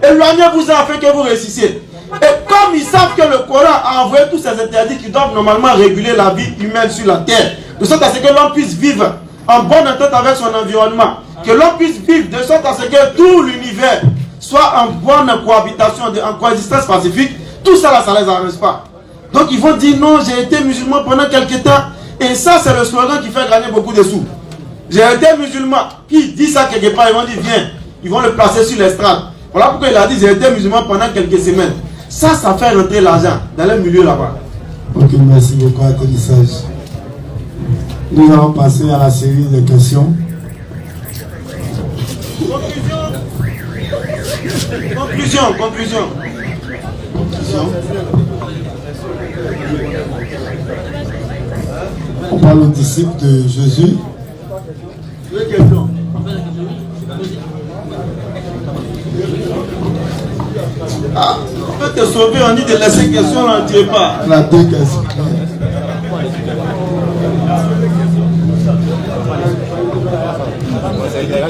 Speaker 1: Éloignez-vous afin que vous réussissiez. Et comme ils savent que le Coran a envoyé tous ces interdits qui doivent normalement réguler la vie humaine sur la terre, de sorte à ce que l'homme puisse vivre en bonne entente avec son environnement, que l'homme puisse vivre de sorte à ce que tout l'univers soit en bonne cohabitation, en coexistence pacifique, tout ça là, ça ne les arrange pas. Donc ils vont dire non, j'ai été musulman pendant quelques temps, et ça c'est le slogan qui fait gagner beaucoup de sous. J'ai été musulman, qui dit ça quelque part, ils vont dire viens, ils vont le placer sur l'estrade. Voilà pourquoi il a dit j'ai été musulman pendant quelques semaines. Ça fait rentrer l'argent dans le milieu là-bas.
Speaker 8: Ok, merci beaucoup à l'atterrissage. Nous allons passer à la série de questions.
Speaker 1: Conclusion.
Speaker 8: On parle aux disciples de Jésus.
Speaker 1: Ah, on peut te sauver, on dit de laisser question, on ne tire pas.
Speaker 8: On a deux questions.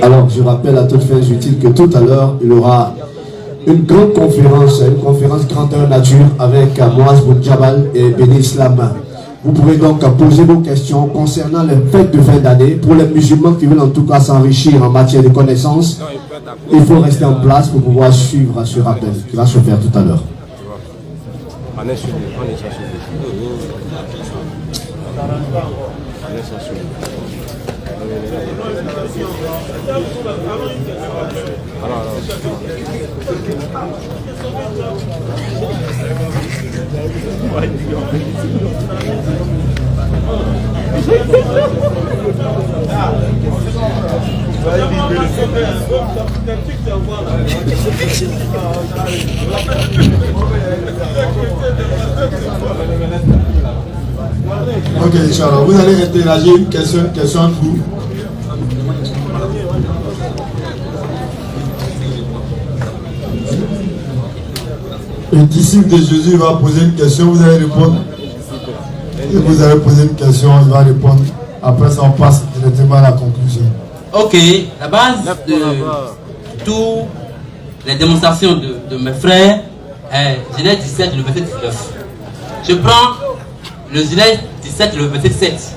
Speaker 9: Alors, je rappelle à toutes fins utiles que tout à l'heure, il y aura une grande conférence, grandeur nature avec Moaz Boudjabal et Béni Islam. Vous pourrez donc poser vos questions concernant les fêtes de fin d'année. Pour les musulmans qui veulent en tout cas s'enrichir en matière de connaissances, il faut rester en place pour pouvoir suivre ce rappel qui va se faire tout à l'heure.
Speaker 8: Ok, Inch'Allah, vous allez interagir une question entre vous. Le disciple de Jésus va poser une question, vous allez répondre. Et vous allez poser une question, il va répondre. Après ça, on passe directement à la conclusion.
Speaker 2: Ok, la base de toutes les démonstrations de mes frères est Genèse 17, le verset 19. Je prends le Genèse 17, le verset 7.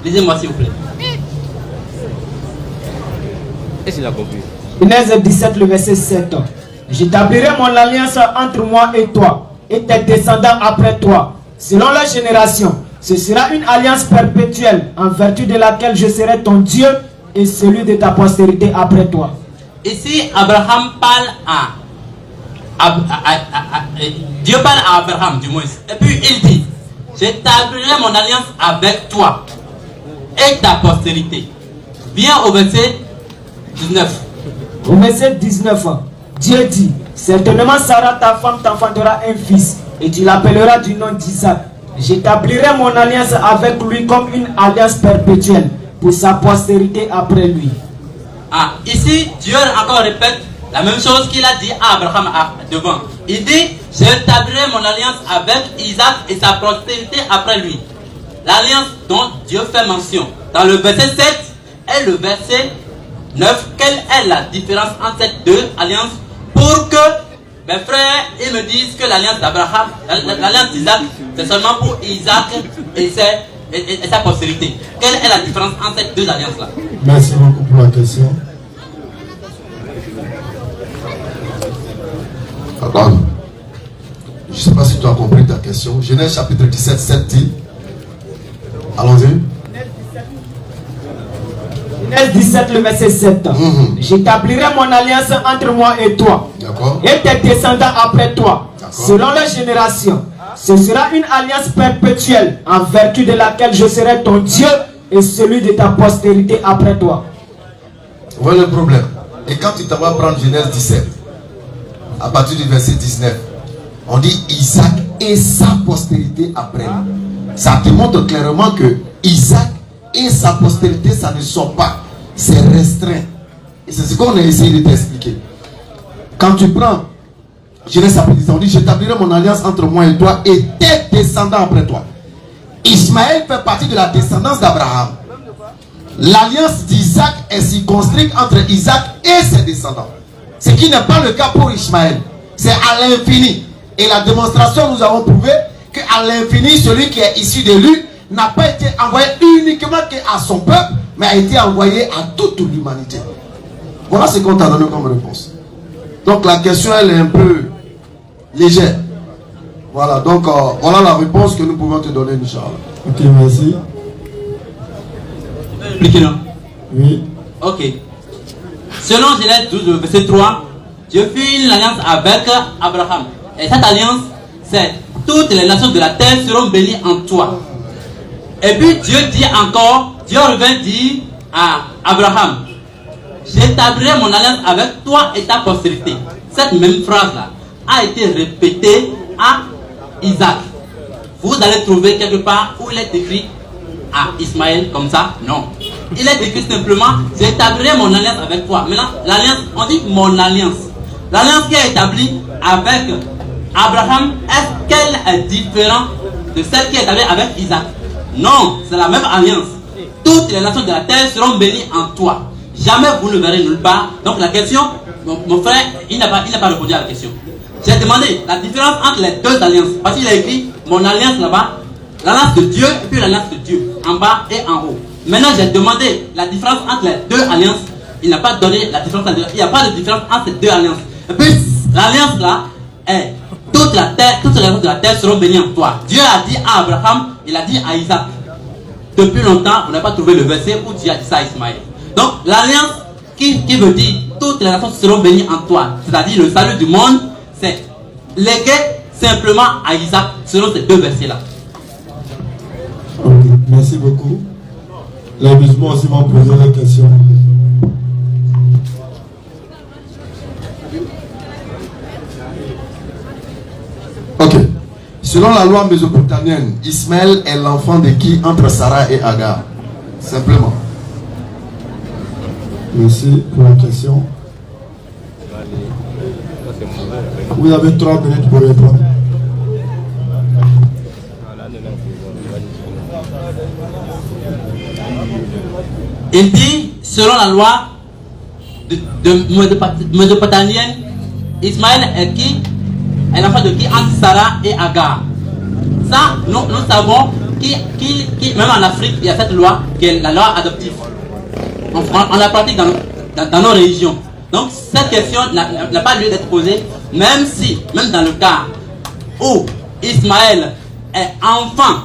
Speaker 2: Lisez-moi s'il vous plaît.
Speaker 7: Est-ce qu'il a compris?
Speaker 3: Genèse 17, le verset 7. J'établirai mon alliance entre moi et toi, et tes descendants après toi, selon leur génération. Ce sera une alliance perpétuelle, en vertu de laquelle je serai ton Dieu et celui de ta postérité après toi.
Speaker 2: Ici, Abraham parle Dieu parle à Abraham, du moins. Et puis il dit, j'établirai mon alliance avec toi et ta postérité. Viens au verset 19.
Speaker 3: Au verset 19, Dieu dit, certainement Sarah, ta femme, t'enfantera un fils, et tu l'appelleras du nom d'Isaac. J'établirai mon alliance avec lui comme une alliance perpétuelle pour sa postérité après lui.
Speaker 2: Ah, ici, Dieu encore répète la même chose qu'il a dit à Abraham devant. Il dit, j'établirai mon alliance avec Isaac et sa postérité après lui. L'alliance dont Dieu fait mention dans le verset 7 et le verset 9, quelle est la différence entre ces deux alliances pour que mes frères ils me disent que l'alliance d'Abraham, l'alliance d'Isaac, c'est seulement pour Isaac et sa postérité. Quelle est la différence entre ces deux alliances-là?
Speaker 8: Merci beaucoup pour la question.
Speaker 5: Alors, je ne sais pas si tu as compris ta question. Genèse chapitre 17, 7 dit. Allons-y.
Speaker 3: Genèse 17, le verset 7. J'établirai mon alliance entre moi et toi, et tes descendants après toi, selon leur génération. Ce sera une alliance perpétuelle en vertu de laquelle je serai ton Dieu et celui de ta postérité après toi.
Speaker 5: Voilà le problème. Et quand tu t'en vas prendre Genèse 17, à partir du verset 19, on dit Isaac et sa postérité après lui. Ça te montre clairement que Isaac et sa postérité, ça ne sort pas. C'est restreint. Et c'est ce qu'on a essayé de t'expliquer. Quand tu prends Genèse chapitre 10, on dit j'établirai mon alliance entre moi et toi et tes descendants après toi. Ismaël fait partie de la descendance d'Abraham. L'alliance d'Isaac est circonscrite entre Isaac et ses descendants. Ce qui n'est pas le cas pour Ismaël. C'est à l'infini. Et la démonstration, nous avons prouvé qu'à l'infini, celui qui est issu de lui n'a pas été envoyé uniquement à son peuple, mais a été envoyé à toute l'humanité. Voilà ce qu'on t'a donné comme réponse. Donc la question, elle est un peu légère. Voilà, donc voilà la réponse que nous pouvons te donner, Inch'Allah.
Speaker 8: Ok, merci.
Speaker 2: Expliquez-le.
Speaker 8: Oui.
Speaker 2: Ok. Selon Genèse 12, verset 3, Dieu fit une alliance avec Abraham. Et cette alliance, c'est toutes les nations de la terre seront bénies en toi. Et puis Dieu dit encore, Dieu revient dire à Abraham, j'établirai mon alliance avec toi et ta postérité. Cette même phrase-là a été répétée à Isaac. Vous allez trouver quelque part où il est écrit à Ismaël comme ça? Non. Il est écrit simplement, j'établirai mon alliance avec toi. Maintenant, l'alliance, on dit mon alliance. L'alliance qui est établie avec Abraham, est-ce qu'elle est différente de celle qui est établie avec Isaac? Non, c'est la même alliance. Toutes les nations de la terre seront bénies en toi. Jamais vous ne verrez nulle part. Donc la question, mon frère, il n'a pas répondu à la question. J'ai demandé la différence entre les deux alliances. Parce qu'il a écrit mon alliance là-bas, l'alliance de Dieu et puis l'alliance de Dieu, en bas et en haut. Maintenant, j'ai demandé la différence entre les deux alliances. Il n'a pas donné la différence. Il n'y a pas de différence entre ces deux alliances. Et puis, l'alliance là est toute la terre, toutes les nations de la terre seront bénies en toi. Dieu a dit à Abraham, il a dit à Isaac. Depuis longtemps, vous n'avez pas trouvé le verset où Dieu a dit ça à Ismaël. Donc, l'alliance qui veut dire toutes les nations seront bénies en toi, c'est-à-dire le salut du monde, c'est légué simplement à Isaac selon ces deux versets-là.
Speaker 8: Ok, merci beaucoup. Les musulmans aussi vont poser la question.
Speaker 5: Ok. Selon la loi mésopotamienne, Ismaël est l'enfant de qui entre Sarah et Agar? Simplement.
Speaker 8: Merci pour la question. Vous avez 3 minutes pour répondre.
Speaker 2: Il dit, selon la loi de mésopotamienne, Ismaël est qui? Est l'enfant de qui? Entre Sarah et Agar. Ça, nous savons même en Afrique, il y a cette loi qui est la loi adoptive. On la pratique dans nos religions. Donc cette question n'a pas lieu d'être posée, même dans le cas où Ismaël est enfant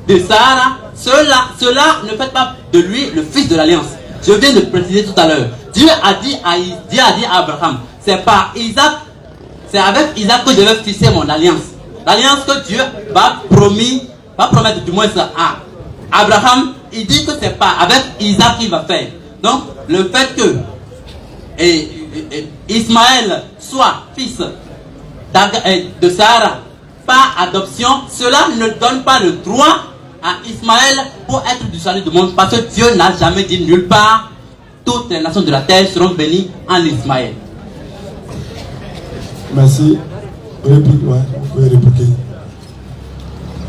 Speaker 2: de Sarah, cela ne fait pas de lui le fils de l'alliance. Je viens de préciser tout à l'heure. Dieu a dit à Abraham, c'est par Isaac, c'est avec Isaac que je vais fixer mon alliance. L'alliance que Dieu va promettre du moins à Abraham, il dit que c'est pas avec Isaac qu'il va faire. Donc le fait que Ismaël soit fils de Sarah par adoption, cela ne donne pas le droit à Ismaël pour être du salut du monde, parce que Dieu n'a jamais dit nulle part toutes les nations de la terre seront bénies en Ismaël.
Speaker 8: Merci. Réplique, ouais, vous pouvez répliquer.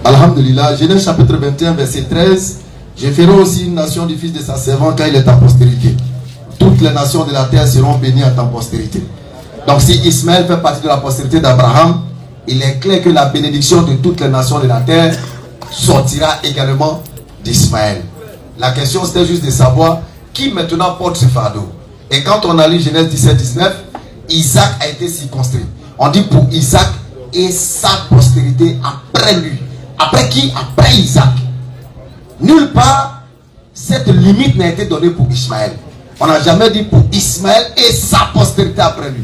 Speaker 5: Alhamdulillah, Genèse chapitre 21, verset 13. Je ferai aussi une nation du fils de sa servante car il est ta postérité. Toutes les nations de la terre seront bénies à ta postérité. Donc si Ismaël fait partie de la postérité d'Abraham, il est clair que la bénédiction de toutes les nations de la terre sortira également d'Ismaël. La question c'était juste de savoir qui maintenant porte ce fardeau. Et quand on a lu Genèse 17, 19, Isaac a été circonscrit. On dit pour Isaac et sa postérité après lui. Après qui? Après Isaac. Nulle part cette limite n'a été donnée pour Ismaël. On n'a jamais dit pour Ismaël et sa postérité après lui.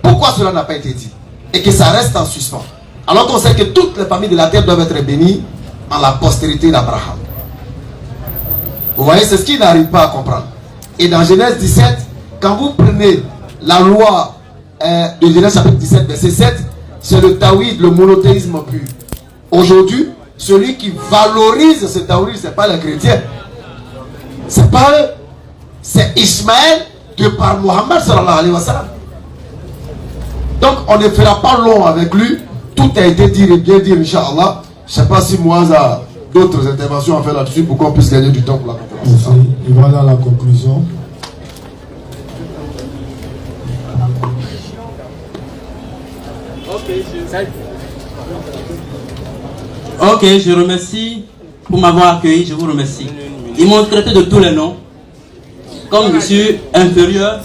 Speaker 5: Pourquoi cela n'a pas été dit? Et que ça reste en suspens. Alors qu'on sait que toutes les familles de la terre doivent être bénies en la postérité d'Abraham. Vous voyez, c'est ce qu'ils n'arrivent pas à comprendre. Et dans Genèse 17, quand vous prenez la loi de Genèse chapitre 17, verset 7, c'est le tawhid, le monothéisme pur. Aujourd'hui, celui qui valorise ce tawhid, ce n'est pas les chrétiens. C'est pas eux. C'est Ismaël de par Mohammed sallallahu alayhi wa sallam. Donc on ne fera pas long avec lui. Tout a été dit et bien dit, Inch'Allah. Je ne sais pas si Moaz a d'autres interventions à faire là-dessus pour qu'on puisse gagner du temps pour la conférence.
Speaker 8: Il va dans la conclusion.
Speaker 2: Ok, je remercie pour m'avoir accueilli, je vous remercie. Ils m'ont traité de tous les noms. Comme je suis inférieur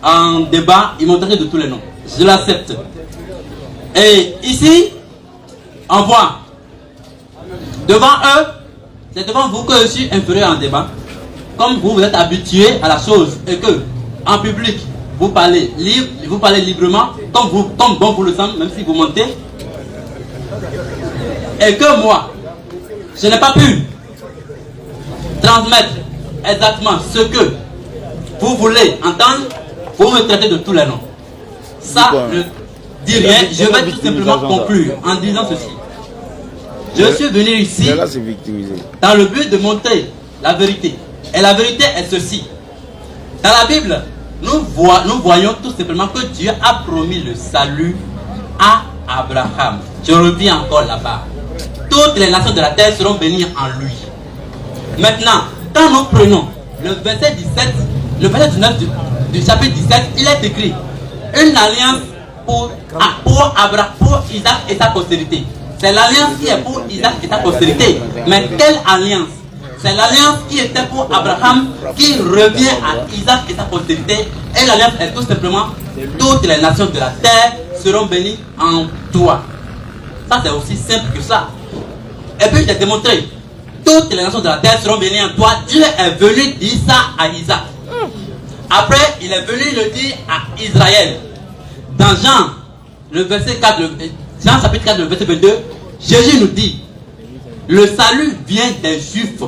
Speaker 2: en débat, ils m'ont traité de tous les noms. Je l'accepte. Et ici, on voit, devant eux, c'est devant vous que je suis inférieur en débat. Comme vous êtes habitué à la chose et que, en public, vous parlez librement, comme bon vous le semble, même si vous montez. Et que moi, je n'ai pas pu transmettre exactement ce que vous voulez entendre, vous me traitez de tous les noms. Ça ne dit rien. Je vais tout simplement conclure en disant ceci. Je suis venu ici dans le but de montrer la vérité. Et la vérité est ceci. Dans la Bible, nous voyons tout simplement que Dieu a promis le salut à Abraham. Je reviens encore là-bas. Toutes les nations de la terre seront bénies en lui. Maintenant, quand nous prenons le verset 17, le verset 19 du chapitre 17, il est écrit une alliance pour Abraham, pour Isaac et sa postérité. C'est l'alliance qui est pour Isaac et sa postérité. Mais quelle alliance? C'est l'alliance qui était pour Abraham, qui revient à Isaac et sa postérité. Et l'alliance est tout simplement toutes les nations de la terre seront bénies en toi. Ça, c'est aussi simple que ça. Et puis, j'ai démontré, toutes les nations de la terre seront bénies en toi. Dieu est venu dire ça à Isaac. Après, il est venu le dire à Israël. Dans Jean, le verset 4, Jean chapitre 4, le verset 22, Jésus nous dit, le salut vient des Juifs.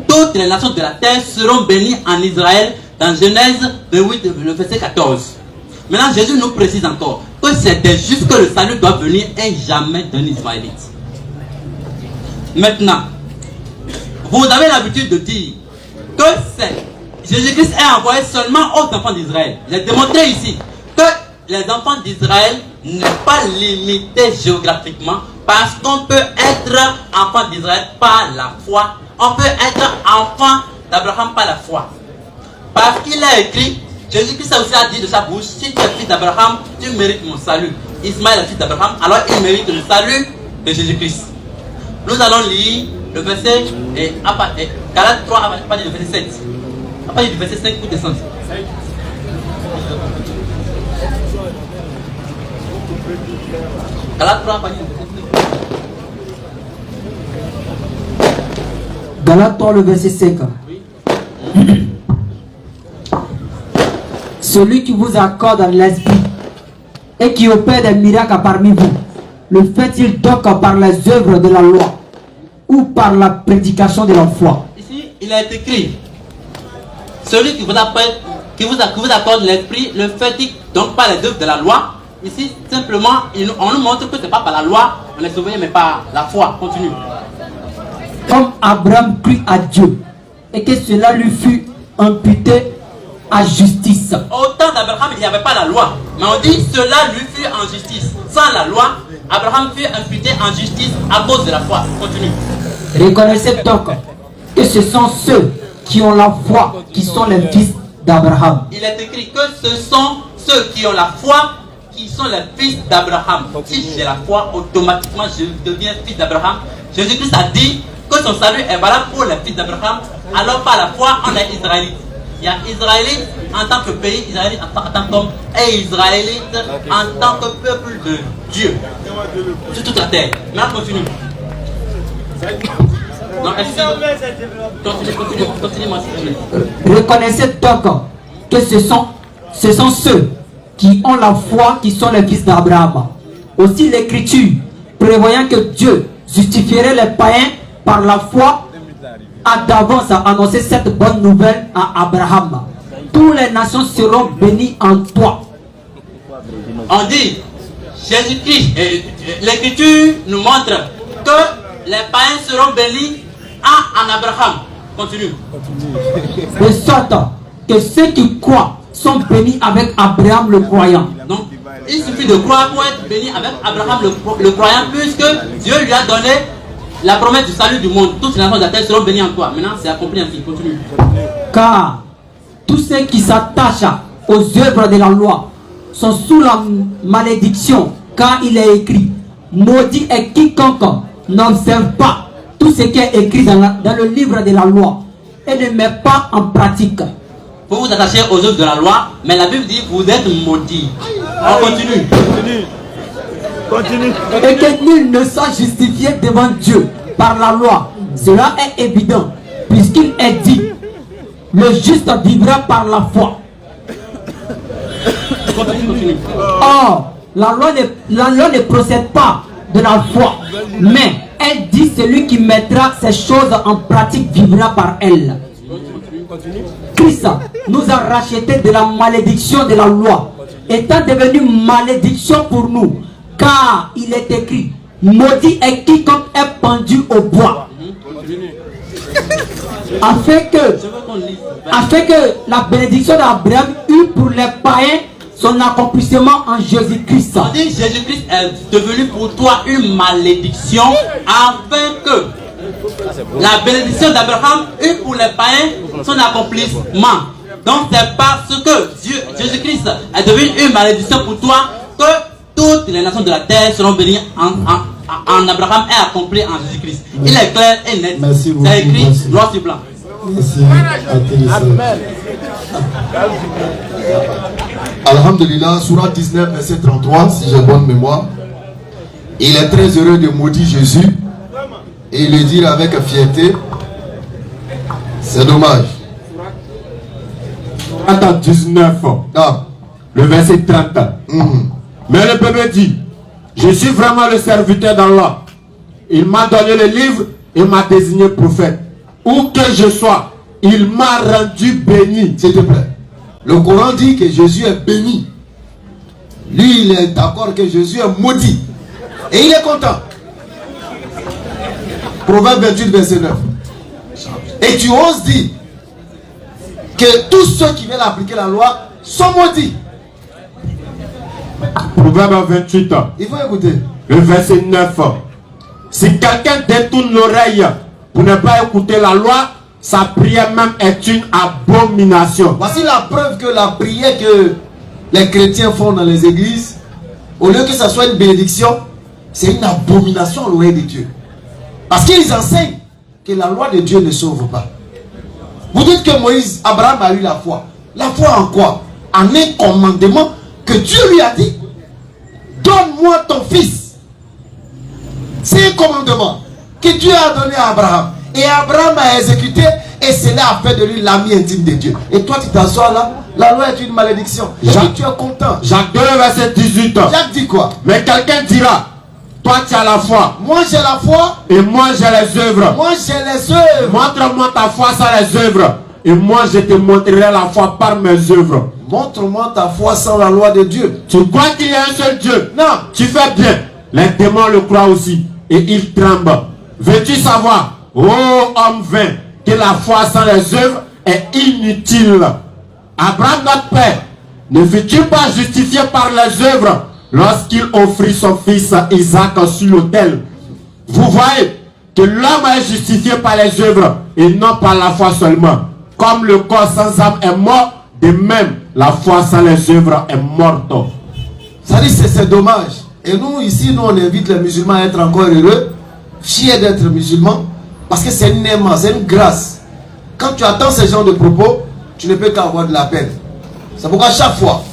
Speaker 2: Toutes les nations de la terre seront bénies en Israël. Dans Genèse 28, le verset 14. Maintenant, Jésus nous précise encore que c'est des Juifs que le salut doit venir et jamais d'un Ismaélite. Maintenant, vous avez l'habitude de dire que Jésus-Christ est envoyé seulement aux enfants d'Israël. J'ai démontré ici que les enfants d'Israël n'est pas limité géographiquement parce qu'on peut être enfant d'Israël par la foi. On peut être enfant d'Abraham par la foi. Parce qu'il a écrit, Jésus-Christ a aussi dit de sa bouche, si tu es fils d'Abraham, tu mérites mon salut. Ismaël est fils d'Abraham, alors il mérite le salut de Jésus-Christ. Nous allons lire le verset Galates 3 à partir du verset 7. À partir du verset 5 pour descendre. Galates 3 à partir du verset 5.
Speaker 6: Galates 3, le verset 5. Oui. Celui qui vous accorde l'esprit et qui opère des miracles parmi vous, le fait-il donc par les œuvres de la loi ou par la prédication de la foi?
Speaker 2: Ici, il est écrit, celui qui vous accorde l'esprit, le fait-il donc par les œuvres de la loi? Ici, simplement, on nous montre que ce n'est pas par la loi, on est sauvé, mais par la foi. Continue.
Speaker 6: Comme Abraham crut à Dieu et que cela lui fut imputé à justice.
Speaker 2: Au temps d'Abraham, il n'y avait pas la loi. Mais on dit cela lui fut en justice. Sans la loi, Abraham fut imputé en justice à cause de la foi. Continue.
Speaker 6: Reconnaissez donc que ce sont ceux qui ont la foi qui sont les fils d'Abraham.
Speaker 2: Il est écrit que ce sont ceux qui ont la foi qui sont les fils d'Abraham. Si j'ai la foi, automatiquement je deviens fils d'Abraham. Jésus-Christ a dit que son salut est valable pour les fils d'Abraham. Alors par la foi, on est israélite. Il y a Israélite en tant que pays, Israélite en tant qu'homme, et Israélite en tant que peuple de Dieu. Sur toute la terre. Maintenant, continue. Non, continue, moi s'il vous plaît.
Speaker 6: Reconnaissez donc que ce sont ceux qui ont la foi, qui sont les fils d'Abraham. Aussi l'Écriture, prévoyant que Dieu justifierait les païens par la foi, a d'avance annoncé cette bonne nouvelle à Abraham. Toutes les nations seront bénies en toi.
Speaker 2: On dit, Jésus-Christ, l'Écriture nous montre que les païens seront bénis en Abraham. Continue.
Speaker 6: De sorte que ceux qui croient sont bénis avec Abraham le croyant.
Speaker 2: Donc, il suffit de croire pour être béni avec Abraham le croyant, puisque Dieu lui a donné la promesse du salut du monde. Toutes les nations de la terre seront bénies en toi. Maintenant, c'est accompli ainsi. Continue.
Speaker 6: Car tous ceux qui s'attachent aux œuvres de la loi sont sous la malédiction, car il est écrit: maudit est quiconque n'observe pas tout ce qui est écrit dans le livre de la loi et ne met pas en pratique.
Speaker 2: Vous vous attachez aux œuvres de la loi, mais la Bible dit vous êtes maudits. On continue.
Speaker 6: Et que nul ne soit justifié devant Dieu par la loi. Cela est évident, puisqu'il est dit: le juste vivra par la foi. Or, la loi ne procède pas de la foi, mais elle dit: celui qui mettra ces choses en pratique vivra par elle. Christ nous a rachetés de la malédiction de la loi, étant devenu malédiction pour nous, car il est écrit: maudit est quiconque est pendu au bois. Afin que la bénédiction d'Abraham eût pour les païens son accomplissement en Jésus-Christ.
Speaker 2: On dit Jésus-Christ est devenu pour toi une malédiction, afin que la bénédiction d'Abraham eût pour les païens son accomplissement. Donc c'est parce que Jésus-Christ est devenu une malédiction pour toi que toutes les nations de la terre seront bénies en Abraham et accomplies en Jésus-Christ. Il est clair et net. C'est écrit noir sur blanc.
Speaker 5: Alhamdulillah, Surah 19, verset 33, si j'ai bonne mémoire. Il est très heureux de maudire Jésus et le dire avec fierté. C'est dommage.
Speaker 4: Surah 19, le verset 30. Mais le peuple dit: je suis vraiment le serviteur d'Allah. Il m'a donné le livre et m'a désigné prophète. Où que je sois, il m'a rendu béni.
Speaker 5: S'il te plaît. Le Coran dit que Jésus est béni. Lui, il est d'accord que Jésus est maudit. Et il est content. Proverbe 28, verset 9. Et tu oses dire que tous ceux qui viennent appliquer la loi sont maudits.
Speaker 4: Proverbe 28.
Speaker 5: Il faut écouter.
Speaker 4: Le verset 9. Si quelqu'un détourne l'oreille pour ne pas écouter la loi, sa prière même est une abomination.
Speaker 5: Voici la preuve que la prière que les chrétiens font dans les églises, au lieu que ça soit une bénédiction, c'est une abomination à l'oreille de Dieu. Parce qu'ils enseignent que la loi de Dieu ne sauve pas. Vous dites que Abraham a eu la foi. La foi en quoi? En un commandement que Dieu lui a dit: donne-moi ton fils. C'est un commandement que Dieu a donné à Abraham. Et Abraham a exécuté, et cela a fait de lui l'ami intime de Dieu. Et toi, tu t'assois là, la loi est une malédiction. Et tu es content.
Speaker 4: Jacques 2, verset 18.
Speaker 5: Jacques dit quoi?
Speaker 4: Mais quelqu'un dira: toi, tu as la foi.
Speaker 5: Moi, j'ai la foi.
Speaker 4: Et moi, j'ai les œuvres.
Speaker 5: Moi, j'ai les œuvres.
Speaker 4: Montre-moi ta foi sans les œuvres. Et moi, je te montrerai la foi par mes œuvres.
Speaker 5: Montre-moi ta foi sans la loi de Dieu.
Speaker 4: Tu crois qu'il y a un seul Dieu?
Speaker 5: Non.
Speaker 4: Tu fais bien. Les démons le croient aussi. Et ils tremblent. Veux-tu savoir, ô homme vain, que la foi sans les œuvres est inutile? Abraham, notre père, ne fut-il pas justifié par les œuvres lorsqu'il offrit son fils Isaac sur l'autel? Vous voyez que l'homme est justifié par les œuvres et non par la foi seulement. Comme le corps sans âme est mort, de même la foi sans les œuvres est morte.
Speaker 5: Ça dit, c'est dommage. Et nous, ici, nous, on invite les musulmans à être encore heureux, fiers d'être musulmans, parce que c'est une aimant, c'est une grâce. Quand tu attends ce genre de propos, tu ne peux qu'avoir de la peine. C'est pourquoi chaque fois,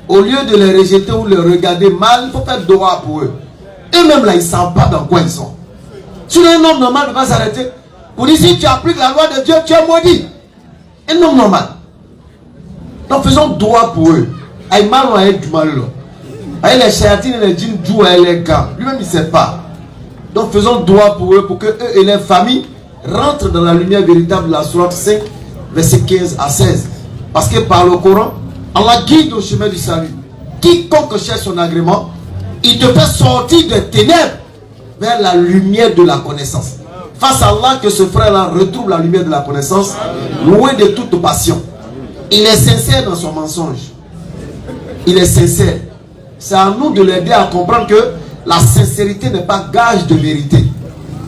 Speaker 5: au lieu de les rejeter ou les regarder mal, il faut faire droit pour eux. Eux-mêmes là, ils ne savent pas dans quoi ils sont. Si un homme normal ne peut pas s'arrêter, pour dire si tu appliques la loi de Dieu, tu es maudit. Un homme normal. Donc faisons droit pour eux. Aïe malo aïe du malo. Aïe les chéatines et les djinns jouent aïe les gars. Lui-même il ne sait pas. Donc faisons droit pour eux, pour que eux et leurs familles rentrent dans la lumière véritable de la sourate 5, verset 15 à 16. Parce que par le Coran, Allah guide au chemin du salut. Quiconque cherche son agrément, il te fait sortir des ténèbres vers la lumière de la connaissance. Face à Allah, que ce frère-là retrouve la lumière de la connaissance, loin de toute passion. Il est sincère dans son mensonge. Il est sincère. C'est à nous de l'aider à comprendre que la sincérité n'est pas gage de vérité.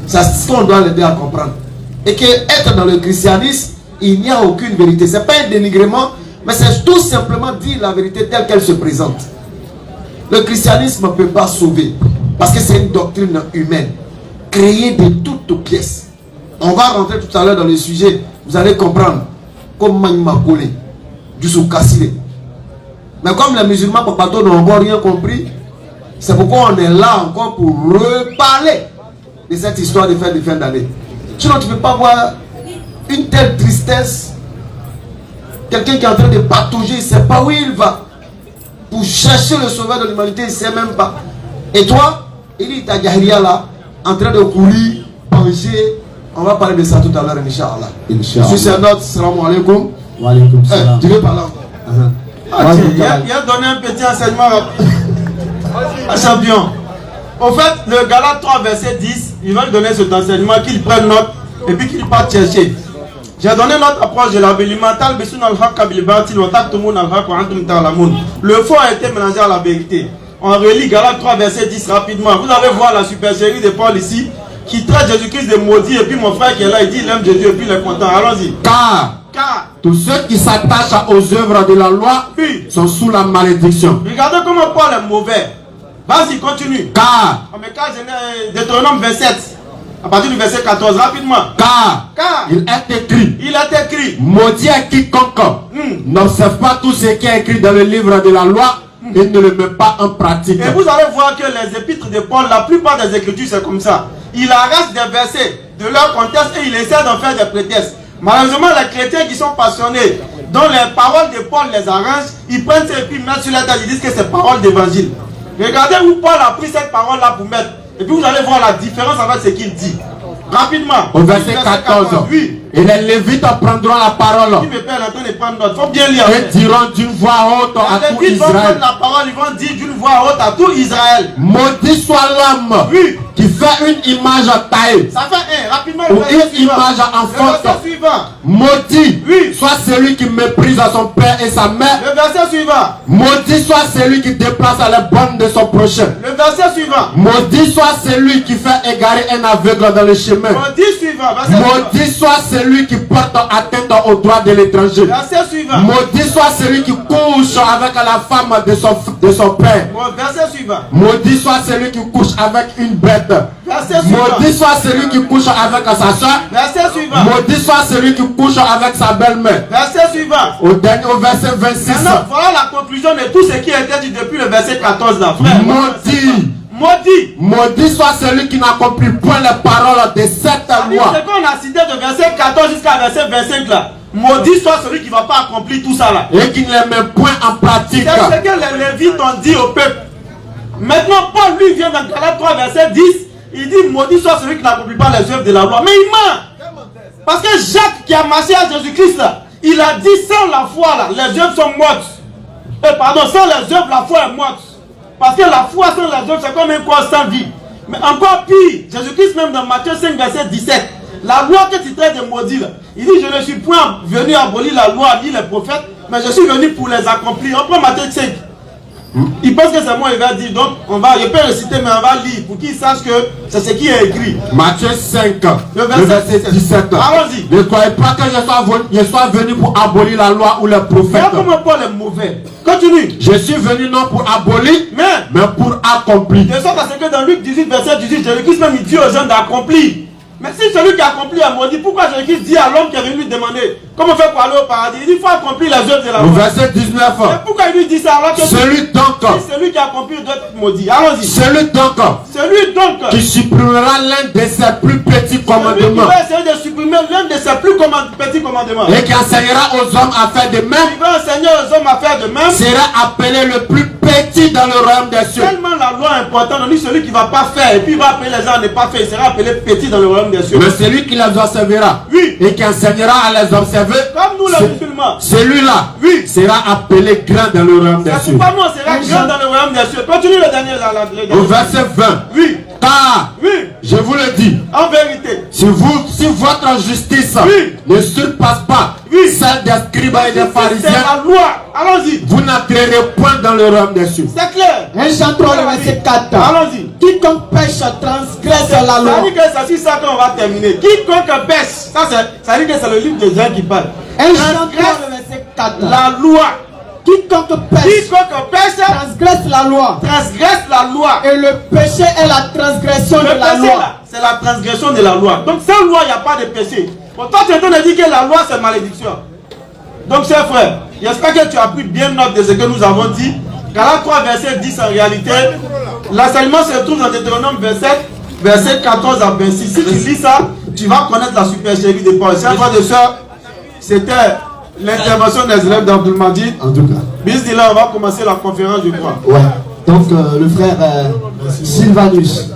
Speaker 5: C'est ce qu'on doit l'aider à comprendre. Et que être dans le christianisme, il n'y a aucune vérité. Ce n'est pas un dénigrement, mais c'est tout simplement dire la vérité telle qu'elle se présente. Le christianisme ne peut pas sauver, parce que c'est une doctrine humaine, créée de toutes pièces. On va rentrer tout à l'heure dans le sujet, vous allez comprendre, comme Magma Kole, du Soukassile. Mais comme les musulmans Papato n'ont rien compris, c'est pourquoi on est là encore pour reparler de cette histoire de fin d'année. Sinon tu ne peux pas voir une telle tristesse. Quelqu'un qui est en train de patauger, il ne sait pas où il va. Pour chercher le sauveur de l'humanité, il ne sait même pas. Et toi, il est à Gahria là, en train de courir, pencher. On va parler de ça tout à l'heure, Inch'Allah. Monsieur Sernot, salam alaikum.
Speaker 9: Wa alaikum salam.
Speaker 5: Tu veux parler encore?
Speaker 1: Il a donné un petit enseignement à champion. Au fait, le Galates 3, verset 10, il va lui donner cet enseignement, qu'il prenne note et puis qu'il parte chercher. J'ai donné notre approche de la Bélimental. Le faux a été mélangé à la vérité. On relit Galates 3, verset 10 rapidement. Vous allez voir la supercherie de Paul ici, qui traite Jésus-Christ de maudit. Et puis mon frère qui est là, il dit il aime Jésus et puis il est content. Allons-y.
Speaker 4: Car tous ceux qui s'attachent aux œuvres de la loi sont sous la malédiction.
Speaker 1: Regardez comment Paul est mauvais. Vas-y, continue.
Speaker 4: Car
Speaker 1: Deutéronome 27. À partir du verset 14, rapidement.
Speaker 4: Car il est écrit, maudit est quiconque n'observe pas tout ce qui est écrit dans le livre de la loi et ne le met pas en pratique.
Speaker 1: Et vous allez voir que les épîtres de Paul, la plupart des écritures, c'est comme ça. Il arrache des versets de leur contexte et il essaie d'en faire des prétextes. Malheureusement, les chrétiens qui sont passionnés, dont les paroles de Paul les arrangent, ils prennent ces et puis mettent sur la tête, ils disent que c'est parole d'évangile. Regardez où Paul a pris cette parole-là pour mettre. Et puis vous allez voir la différence avec ce qu'il dit. Rapidement.
Speaker 4: Au verset 14.
Speaker 1: Oui.
Speaker 4: Et les Lévites prendront la parole.
Speaker 1: Qui me perd en train de prendre note. Il faut bien lire.
Speaker 4: Et diront d'une voix haute à tout
Speaker 1: Israël. Ils vont prendre
Speaker 4: Israël.
Speaker 1: la parole, ils vont dire d'une voix haute à tout Israël.
Speaker 4: Maudit soit l'homme qui fait une image taillée.
Speaker 1: Ça fait un. Rapidement.
Speaker 4: Ou une image en
Speaker 1: Le verset suivant.
Speaker 4: Maudit soit celui qui méprise son père et sa mère.
Speaker 1: Le verset suivant.
Speaker 4: Maudit soit celui qui déplace les bonnes de son prochain.
Speaker 1: Le verset suivant.
Speaker 4: Maudit soit celui qui fait égarer un aveugle dans le chemin.
Speaker 1: Maudit suivant.
Speaker 4: Maudit soit celui qui porte atteinte aux droits de l'étranger.
Speaker 1: Verset suivant.
Speaker 4: Maudit soit celui qui couche avec la femme de son père.
Speaker 1: Verset suivant.
Speaker 4: Maudit soit celui qui couche avec une bête.
Speaker 1: Verset suivant.
Speaker 4: Maudit soit celui qui couche avec sa soeur.
Speaker 1: Verset suivant.
Speaker 4: Maudit soit celui qui couche avec sa belle-mère.
Speaker 1: Verset suivant.
Speaker 4: Au verset 26.
Speaker 1: Maintenant, voilà la conclusion de tout ce qui a été dit depuis le verset 14 là, frère.
Speaker 4: Maudit.
Speaker 1: Maudit.
Speaker 4: Maudit soit celui qui n'accomplit point les paroles de cette loi.
Speaker 1: C'est qu'on a cité de verset 14 jusqu'à verset 25 là. Maudit soit celui qui ne va pas accomplir tout ça là.
Speaker 4: Et qui ne les met point en pratique.
Speaker 1: C'est ce que les Lévites ont dit au peuple. Maintenant, Paul lui vient dans Galates 3 verset 10. Il dit maudit soit celui qui n'accomplit pas les œuvres de la loi. Mais il ment. Parce que Jacques qui a marché à Jésus-Christ là, il a dit sans la foi là, les œuvres sont mortes. Pardon, sans les œuvres, la foi est morte. Parce que la foi sans les œuvres, c'est comme un corps sans vie. Mais encore pire, Jésus-Christ même dans Matthieu 5 verset 17, la loi que tu traites de maudit là, il dit je ne suis point venu abolir la loi ni les prophètes, mais je suis venu pour les accomplir. On prend Matthieu 5. Il pense que c'est moi, il va dire, donc je peux le citer, mais on va lire pour qu'ils sachent que c'est ce qui est écrit.
Speaker 4: Matthieu 5,
Speaker 1: le
Speaker 4: verset 17.
Speaker 1: Allons-y.
Speaker 4: Ne croyez pas que je sois venu pour abolir la loi ou les prophètes.
Speaker 1: Regarde comment Paul est mauvais. Continue.
Speaker 4: Je suis venu non pour abolir, mais pour accomplir.
Speaker 1: De sorte à ce que dans Luc 18, verset 18, Jésus-Christ même il dit aux gens d'accomplir. Mais si celui qui accomplit a maudit, pourquoi Jésus-Christ dit à l'homme qui est venu lui demander comment faire pour aller au paradis? Il dit il faut accomplir les œuvres de la loi.
Speaker 4: Verset 19.
Speaker 1: Mais pourquoi il lui dit ça alors que
Speaker 4: celui
Speaker 1: qui accomplit doit être maudit? Allons-y.
Speaker 4: Celui donc
Speaker 1: qui
Speaker 4: supprimera l'un de ses plus petits commandements.
Speaker 1: Celui qui va essayer de supprimer l'un de ses plus petits commandements.
Speaker 4: Et qui enseignera aux hommes à faire de même.
Speaker 1: Il va enseigner aux hommes à faire de même.
Speaker 4: Sera appelé le plus petit dans le royaume des cieux.
Speaker 1: Tellement la loi est importante, on dit celui qui ne va pas faire et puis il va appeler les gens à ne pas faire, il sera appelé petit dans le royaume des cieux.
Speaker 4: Mais celui qui les observera, oui, et qui enseignera à les observer,
Speaker 1: comme nous les musulmans,
Speaker 4: celui-là, oui, sera appelé grand dans le royaume des cieux.
Speaker 1: C'est pas nous, on sera grand dans le royaume des cieux. Continue le dernier.
Speaker 4: Au verset 20.
Speaker 1: Oui.
Speaker 4: Car, oui, je vous le dis,
Speaker 1: en vérité,
Speaker 4: si votre justice, oui, ne surpasse pas, oui, celle des scribes et des pharisiens,
Speaker 1: c'est la loi. Allons-y.
Speaker 4: Vous n'entrerez point dans le royaume des cieux.
Speaker 1: C'est clair.
Speaker 3: 1 Jean 3, le verset 4.
Speaker 1: Allons-y.
Speaker 3: Quiconque pêche transgresse la loi.
Speaker 1: Ça dit que c'est ça qu'on va terminer. Quiconque pêche, ça dit que c'est le livre de Jean qui parle.
Speaker 3: 1 Jean 3, le verset 4.
Speaker 1: La loi.
Speaker 3: Quiconque pêche
Speaker 1: transgresse
Speaker 3: la loi.
Speaker 1: Transgresse la loi.
Speaker 3: Et le péché est la transgression de la loi.
Speaker 1: C'est la transgression de la loi. Donc sans loi, il n'y a pas de péché. Bon, toi, tu es en train de dire que la loi, c'est malédiction. Donc, chers frères, j'espère que tu as pris bien note de ce que nous avons dit. Galates 3, verset 10, en réalité, l'enseignement se trouve dans Deutéronome 27, verset 14 à 26. Si tu lis ça, tu vas connaître la supercherie de Paul. Chers frères et sœurs, c'était l'intervention des élèves d'Abdul-Majid.
Speaker 9: En tout cas.
Speaker 1: Bismillah, on va commencer la conférence, je crois.
Speaker 9: Ouais. Donc, le frère Sylvanus,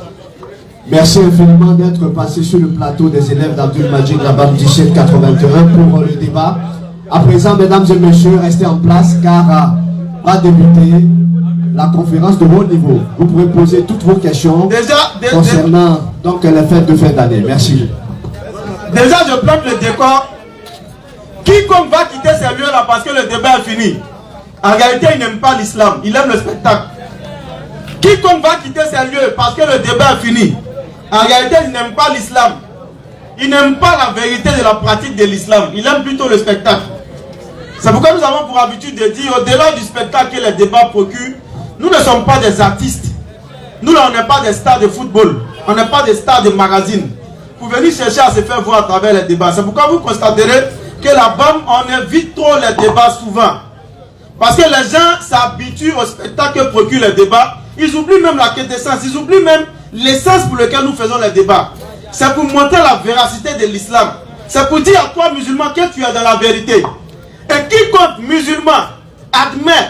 Speaker 9: merci infiniment d'être passé sur le plateau des élèves d'Abdul-Majid Rabab 1781 pour le débat. À présent, mesdames et messieurs, restez en place car va débuter la conférence de haut niveau. Vous pourrez poser toutes vos questions concernant donc, les fêtes de fin d'année. Merci.
Speaker 1: Déjà, je plante le décor. Quiconque va quitter ces lieux-là parce que le débat est fini, en réalité, il n'aime pas l'islam, il aime le spectacle. Quiconque va quitter ces lieux parce que le débat est fini, en réalité, il n'aime pas l'islam. Il n'aime pas la vérité de la pratique de l'islam, il aime plutôt le spectacle. C'est pourquoi nous avons pour habitude de dire, au-delà du spectacle que les débats procurent, nous ne sommes pas des artistes. Nous, là, on n'est pas des stars de football, on n'est pas des stars de magazine. Vous venez chercher à se faire voir à travers les débats. C'est pourquoi vous constaterez que là-bas, on évite trop les débats souvent. Parce que les gens s'habituent au spectacle que procurent les débats. Ils oublient même la quintessence, ils oublient même l'essence pour laquelle nous faisons les débats. C'est pour montrer la véracité de l'islam. C'est pour dire à toi, musulman, que tu es dans la vérité. Et quiconque musulman admet